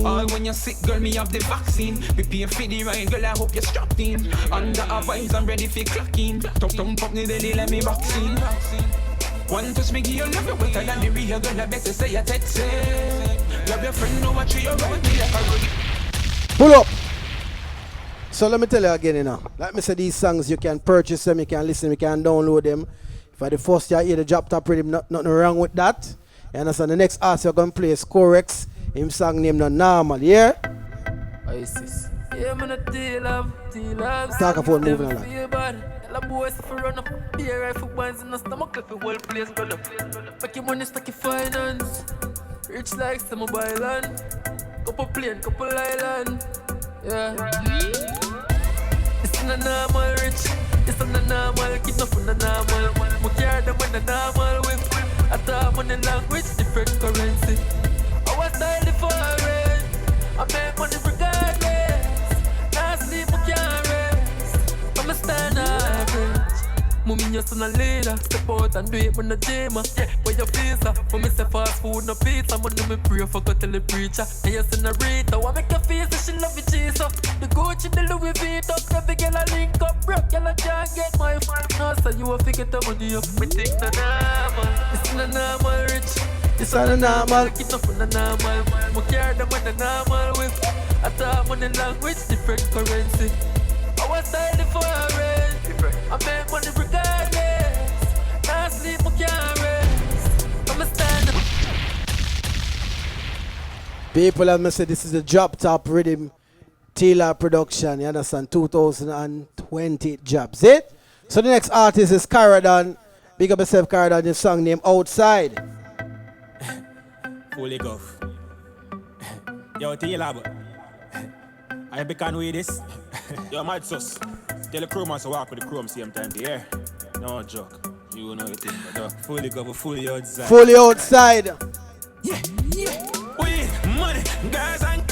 All when you're sick, girl, me have the vaccine. Be paying for the ride, girl, I hope you're strapped in. Under our vibes, I'm ready for clocking. Top pop me belly, let me vaccine. One touch me give you love you wetter than the real girl. I better say you text it. Grab your friend, know what you ride me like a roadie. Pull up. So let me tell you again, you know. Like me say, these songs you can purchase them, you can listen, you can download them. If I the first year hear the drop top rhythm, nothing wrong with that. You understand? The next artist you're gonna play is Corex. Him song name not normal, yeah? Isis. Yeah, man, T-Love. Talk about moving along. The boys if you run up, be a rifle bands in the stomach, if you well place, run up. Make your money stack your finance. Rich like some mobile land. Couple plane, couple island. Yeah. It's not normal rich. It's not normal, kid no from the normal. We carry them when the normal whip. I talk money language, different currency. Our style is foreign. I make money regardless. Now sleep, we can't rest. I'm a stand average. Mummy, you're son a leader. Step out and do it when the gym. Yeah, where your visa? When me say fast food, no pizza. Money me pray for go tell the preacher. And you send a Rita. What make your face so she love you, Jesus. The Gucci, the Louis Vuitton. Every girl a link up, bro. Girl a can't get my phone. No, so you a figure the money up. Me think the normal. It's not normal rich. It's not normal. It's not from the normal. We carry them with the normal whip. I talk money language, different currency. Our style is foreign. I make money regardless. Now sleep, we can't rest. I'm a stand-up. People have me say this is the drop top rhythm Taylor production, you understand? 2020 jobs, it? So the next artist is Caradon. Big up yourself, Caradon, your song name Outside. Fully go. Yo, Taylor, I can't wait this. Yo, mad sus. Tell the crew man to walk with the crew same time there. No joke. You know it, but fully go, fully outside. Fully outside. Yeah. We money, girls and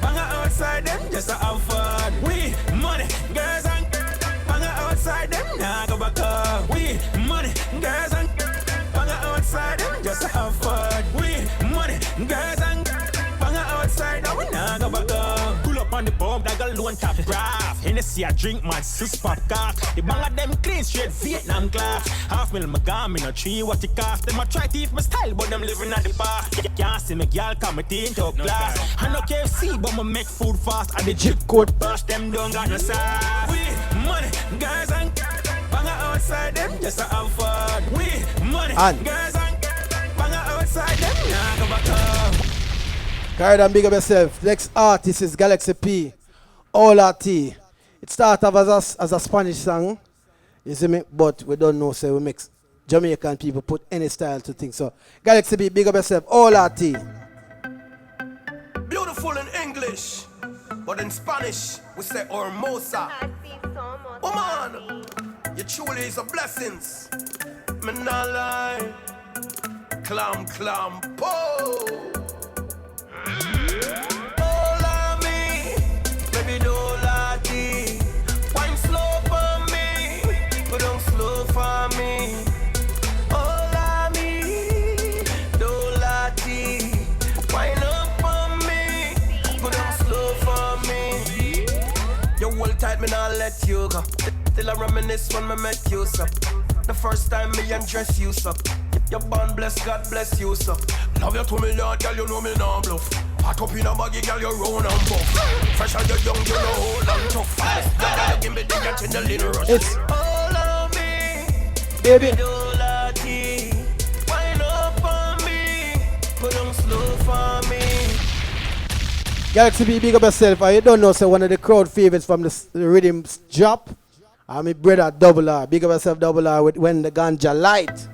banger outside them just to have fun. We money, girls and banger outside them now go back up. We money, girls and banger outside them just to have fun. We money, girls and banger outside now we now go back up. Pull up on the pump, that girl don't tap graph. Hennessy I drink man, sis pop cough. The bang of them clean straight Vietnam glass. Half mil my gum in a tree, what it cost. Them a try to eat my style, but them living at the past. You can't see me girl come with in top glass. I no KFC, but me make food fast. And the chip code burst, them don't got no sauce. We money, girls and banger outside them just to have fun. We money, girls and banger outside them now go back up. Caradon, big up yourself. Next artist is Galaxy P. Hola T. It started off as a Spanish song, you see me, but we don't know, so we make Jamaican people put any style to things. So, Galaxy B, big up yourself. Hola T. Beautiful in English, but in Spanish, we say hermosa. Woman, you truly is a blessings. Me not lie. Clam, po. Hola me, baby, don't lie. Wine slow for me, but don't slow for me. Hola me, don't lie. Wine up for me, but don't slow for me. You hold tight, me not let you go. Till I reminisce when me met you, so. The first time me undress you, so. Your band bless, God bless you, sir. Love you 2 million, girl, you know me non bluff. Hot up in a baggy, girl, you round and buff. Fresh as you're young, you know hold and tough. You give me the adrenaline rush. It's all on me, baby. Wind up on me, put on slow for me. Galaxy B, big up yourself. You don't know, so one of the crowd favorites from the rhythm drop. I'm my brother Double R. Big up yourself, Double R, with When the Ganja Light.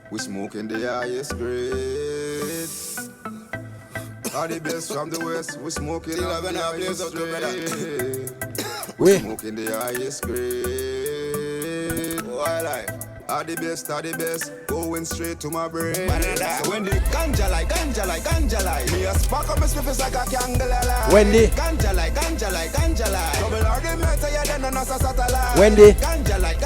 We smoking the highest grades. All the best from the west. We smoking the highest grades. We smoking the highest grade. Oh, I like. All the best, going straight to my brain. So when the ganja like, me a spark up my spliffers like a candle alive. When the ganja like, double R the metal, yeah, then on us a satellite. When the ganja like,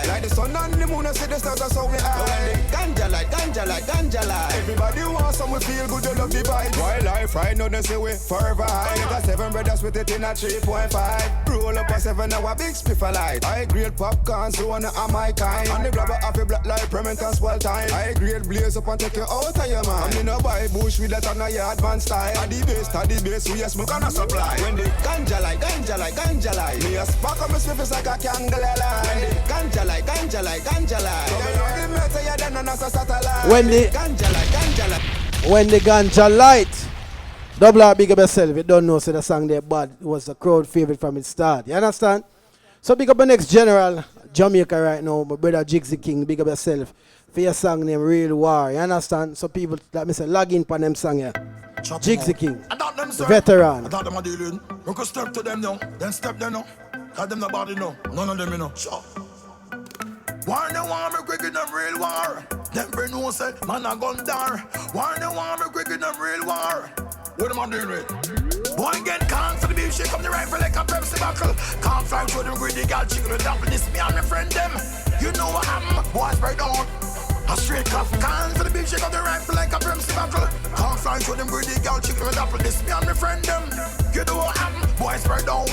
like the sun and the moon, I see the stars, that's how we are. When the ganja like, everybody wants some, we feel good, you love the vibe. Wildlife, right now they say we forever high. Got 7 brothers with it in a 3.5. Roll up a 7 now a big spliff a light. I grilled popcorn, so on my kind. And the grabber off a black light, permanent and swell time. I grade blaze up and take you out of your man. And me no buy bush with that on a yard man style. At the base, we a smoke and a supply. When the ganja like, me a spark up my spliffers like a candle alive. When the ganja like, when the ganja light. Double R, big up yourself. You don't know, so the song there bad. It was a crowd favorite from its start. You understand? So big up the next general Jamaica right now, my brother Jigsy King. Big up yourself for your song name Real War. You understand? So people that me say log in for them song here. Jigsy King, veteran. I thought them a dealing. We could step to them now, then step them now. Cause them nobody know, none of them you know. Sure. Why they want me quick in them real war? Them friend who say, man a gun dar. Why they want me quick in them real war? What am I doing with? Boy get calm for the beef, shake up the rifle like a Pepsi buckle. Can't fly through them greedy gal chicken with apple. This me and my friend them. You know what happened? Boys break down. A straight cuff. Can't for the beef, shake up the rifle like a Pepsi buckle. Can't fly through them greedy gal chicken with apple. This me and my friend them. You know what happened? Boys break down.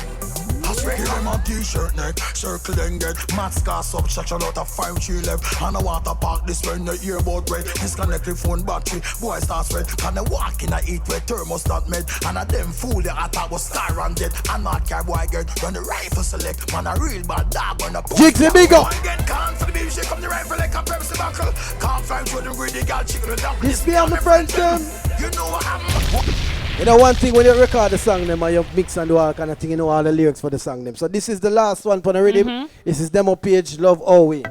Give them a t-shirt neck, circle then get Max car subtraction out of 5 tree left. And I water park this when the earbud red. Disconnect the phone battery, boy start sweat. Can they walk in a heat where thermostat med. And a them fool the attack was scar and dead. And not care boy get when the rifle select. Man a real bad dog when the Jigsy big up. Boy get calm for the beef, shake up the rifle like a Pepsi buckle. Can't fly through them greedy gal chicken with apple. This me and my friends them. You know what happened? You know one thing when you record the song them and you mix and do all kind of thing, you know all the lyrics for the song them. So this is the last one for the rhythm. This is demo page Love Always.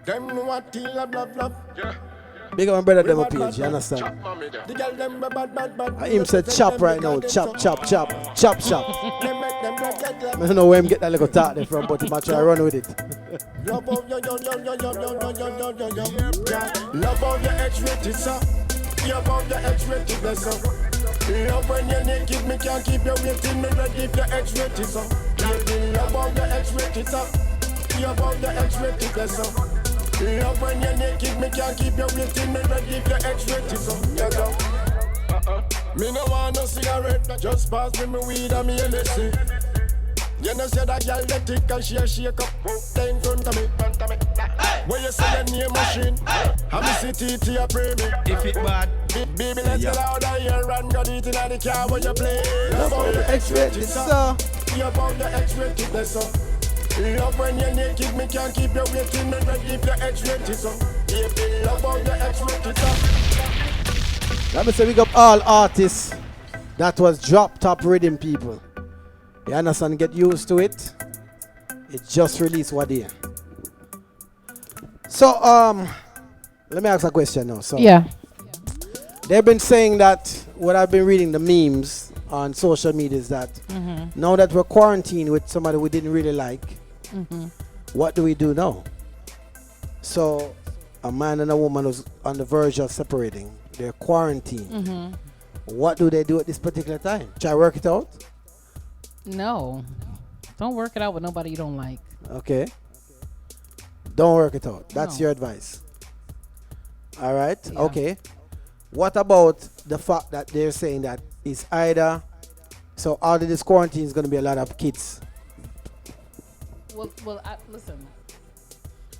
Them know what he love. Yeah. Big up my brother demo page, you understand? The girl them bad. Him said chop right now, chop. I don't know where him get that little talk there from, but he might try to run with it. Love of your X-rated, sir. Love of your X-rated, sir. Love when you're naked, me can't keep you waiting. Me ready if you're X-rated, sir. Love of your X-rated, sir. Love of your X-rated, sir. Love when you're naked, me can't keep you waiting. Me ready if you're X-rated, sir. Me no want no cigarette, just pass me weed and me Hennessy. You know say that girl that thick and she a shake up there in front of me. Where you say your name machine, I me see TT a pray me. If it bad, baby let's get out of here and go eat in the car when you play. Love all the X-rated, sir. Love all the X-rated, sir. Love when you're naked, me can't keep you waiting. Me ready if you're X-rated, sir. Baby, love all the X-rated, sir. Let me say big up all artists that was drop top rhythm people. You understand? Get used to it. It just released what day. So let me ask a question now. So yeah, they've been saying that what I've been reading the memes on social media is that now that we're quarantined with somebody we didn't really like, what do we do now? So a man and a woman who's on the verge of separating, they're quarantined. What do they do at this particular time? Try work it out? No, don't work it out with nobody you don't like. Okay. Don't work it out. That's your advice. All right. Yeah. Okay. What about the fact that they're saying that it's either, so out of this quarantine is going to be a lot of kids? Well, listen.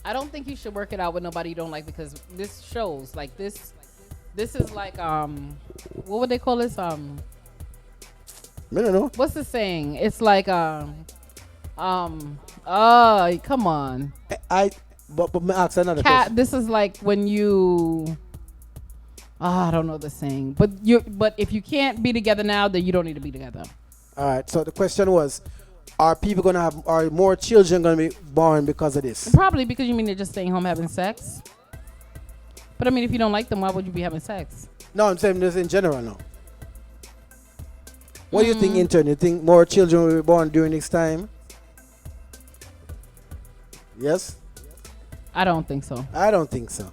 I don't think you should work it out with nobody you don't like, because this shows like this. This is like what would they call this? I don't know. What's the saying? It's like come on. But me ask another Cat. question. This is like when you. I don't know the saying, but if you can't be together now, then you don't need to be together. All right. So the question was, are more children gonna be born because of this? Probably because you mean they're just staying home having sex. But I mean, if you don't like them, why would you be having sex? No, I'm saying this in general now. What do you think, intern? You think more children will be born during this time? Yes? I don't think so. I don't think so.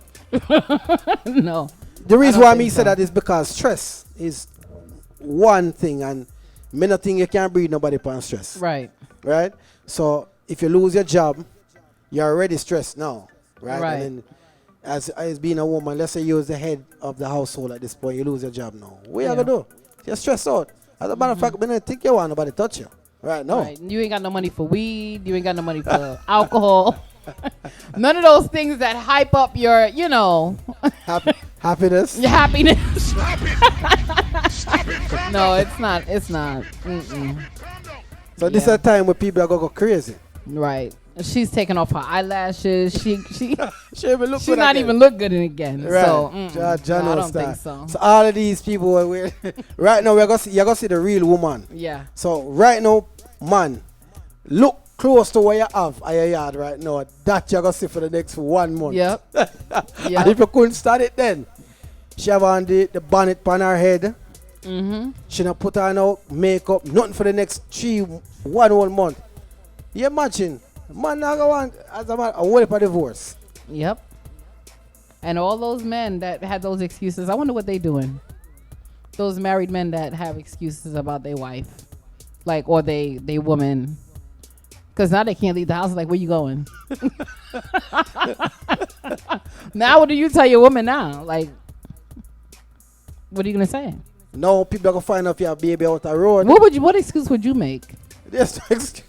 No. The reason why me say that is because stress is one thing, and me not think you can't breed nobody upon stress. Right. Right? So if you lose your job, you're already stressed now. Right? Right. And then as being a woman, let's say you're the head of the household at this point, you lose your job now. What you gonna do? You're stressed out. As a matter of fact, I don't think you want nobody touch you. Right? No. Right. You ain't got no money for weed. You ain't got no money for alcohol. None of those things that hype up your, happiness. Your happiness. No, it's not. It's not. Mm-mm. So this is a time where people are gonna go crazy. Right. She's taking off her eyelashes. She she's not even look good again. Right. So I don't think so. So all of these people are right now you're gonna see the real woman. Yeah. So right now, man, look close to what you have at your yard right now. That you're gonna see for the next 1 month. Yep. And if you couldn't start it then, she have on the bonnet on her head. Mm-hmm. She not put on no makeup, nothing for the next 1 whole month. You imagine? Man, I go on as a man, a whole for divorce. Yep. And all those men that had those excuses, I wonder what they doing. Those married men that have excuses about their wife, or they woman, because now they can't leave the house. Like, where you going? Now, what do you tell your woman now? Like, what are you gonna say? No, people are gonna find out if you have a baby out the road. What excuse would you make? There's no excuse.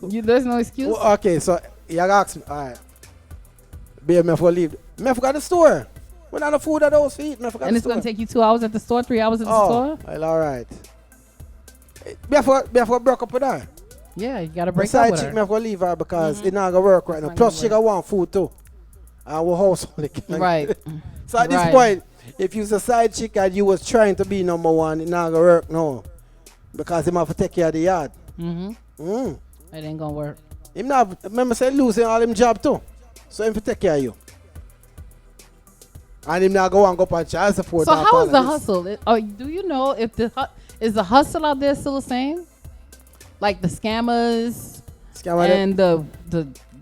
There's no excuse. Well, okay, so you ask me, all right, baby, I leave. I forgot the store. We're not the food at those feet. And it's gonna take you 2 hours at the store, 3 hours at the store. Well, all right. Before break up with her. Yeah, you gotta break side up with chick, her. I leave her because it not gonna work right now. Plus, she gonna want food too. And we're household. Right. So at this point, if you was a side chick and you was trying to be number one, it not gonna work no, because him have to take care of the yard. It ain't gonna work. Him not remember say losing all him job too, so him to take care of you. And him not go and go on child support. So how is the hustle? Do you know if is the hustle out there still the same? Like the scammers and the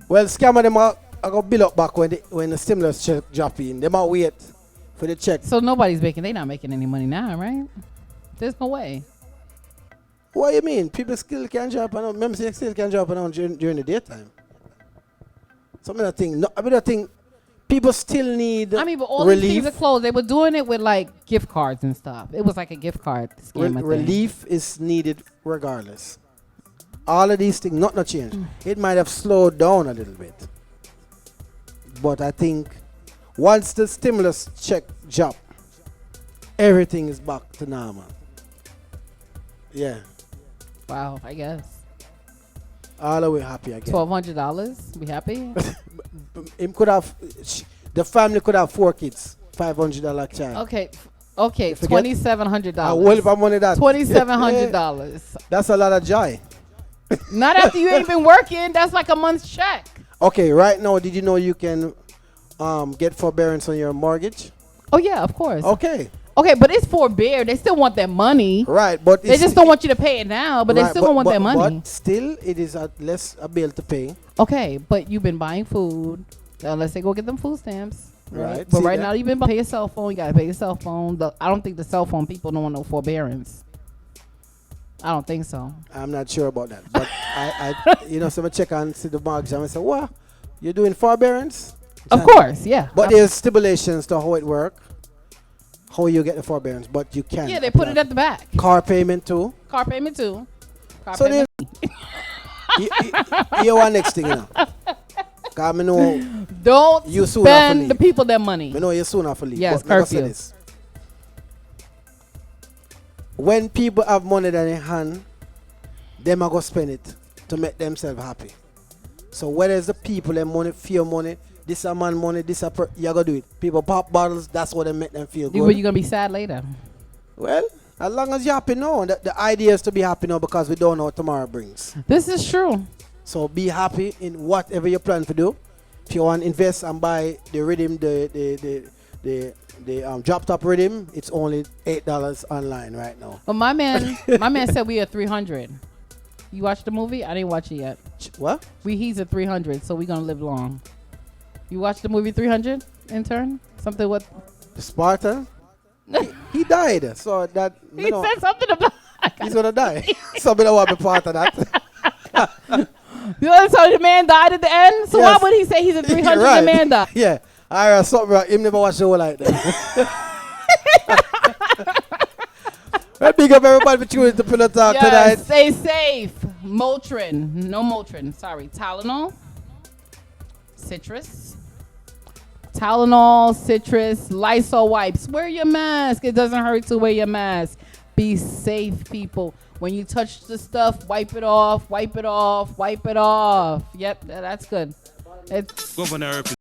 well, scammer them I go bill up back when the stimulus check drop in. They might wait for the check. So nobody's making. They not making any money now, right? There's no way. What do you mean? People still can drop around. Remember, they still can drop around during the daytime. So I think people still need. But all relief. these things are closed. They were doing it with like gift cards and stuff. It was like a gift card scheme. Relief is needed regardless. All of these things not change. It might have slowed down a little bit, but I think once the stimulus check drop, everything is back to normal. Yeah. Wow, I guess. All the way happy again. $1,200. We happy? Him could have. The family could have 4 kids. $500 child. Okay. $2,700. What if I'm money that? $2,700. That's a lot of joy. Not after you ain't been working. That's like a month's check. Okay, right now, did you know you can get forbearance on your mortgage? Oh yeah, of course. Okay. Okay, but it's forbear. They still want their money. Right, but they just don't want you to pay it now. But they still don't want their money. But still, it is less a bill to pay. Okay, but you've been buying food. Unless they go get them food stamps. Right. But right now, you've been paying your cell phone. You gotta pay your cell phone. I don't think the cell phone people don't want no forbearance. I don't think so. I'm not sure about that. But I so I check and see the mortgage and I say, what? You're doing forbearance? Of course, yeah. But there's stipulations to how it works. How you get the forbearance, but you can. Yeah, they put it at the back. Car payment too. Car payment too. So then, you want next thing, Cause I know Don't you soon have to spend leave. the people their money. I know you soon have to leave. Yes, but me go say curfew. this. When people have money in their hand, them are going to spend it to make themselves happy. So whether it's the people, their money, fear money, this a man money, this a you're going to do it. People pop bottles, that's what they make them feel good. But you're going to be sad later. Well, as long as you're happy now, the idea is to be happy now because we don't know what tomorrow brings. This is true. So be happy in whatever you plan to do. If you want to invest and buy the rhythm, the drop top rhythm, it's only $8 online right now. Well, my man said we are 300. You watched the movie? I didn't watch it yet. What? He's at 300, so we're gonna live long. You watched the movie 300, intern? Something with Spartan? he died, so that he said something about he's gonna die. Somebody want to be part of that. You know, so the man died at the end. So Yes. why would he say he's at 300? Right. The man died. Yeah, I heard something. Right. Him never watched the whole like that. Well, big up everybody for tuning to Pillow Talk tonight. Stay safe. Motrin. No Motrin. Sorry. Tylenol. Citrus. Tylenol, citrus, Lysol wipes. Wear your mask. It doesn't hurt to wear your mask. Be safe, people. When you touch the stuff, wipe it off, wipe it off, wipe it off. Yep, that's good. It's Governor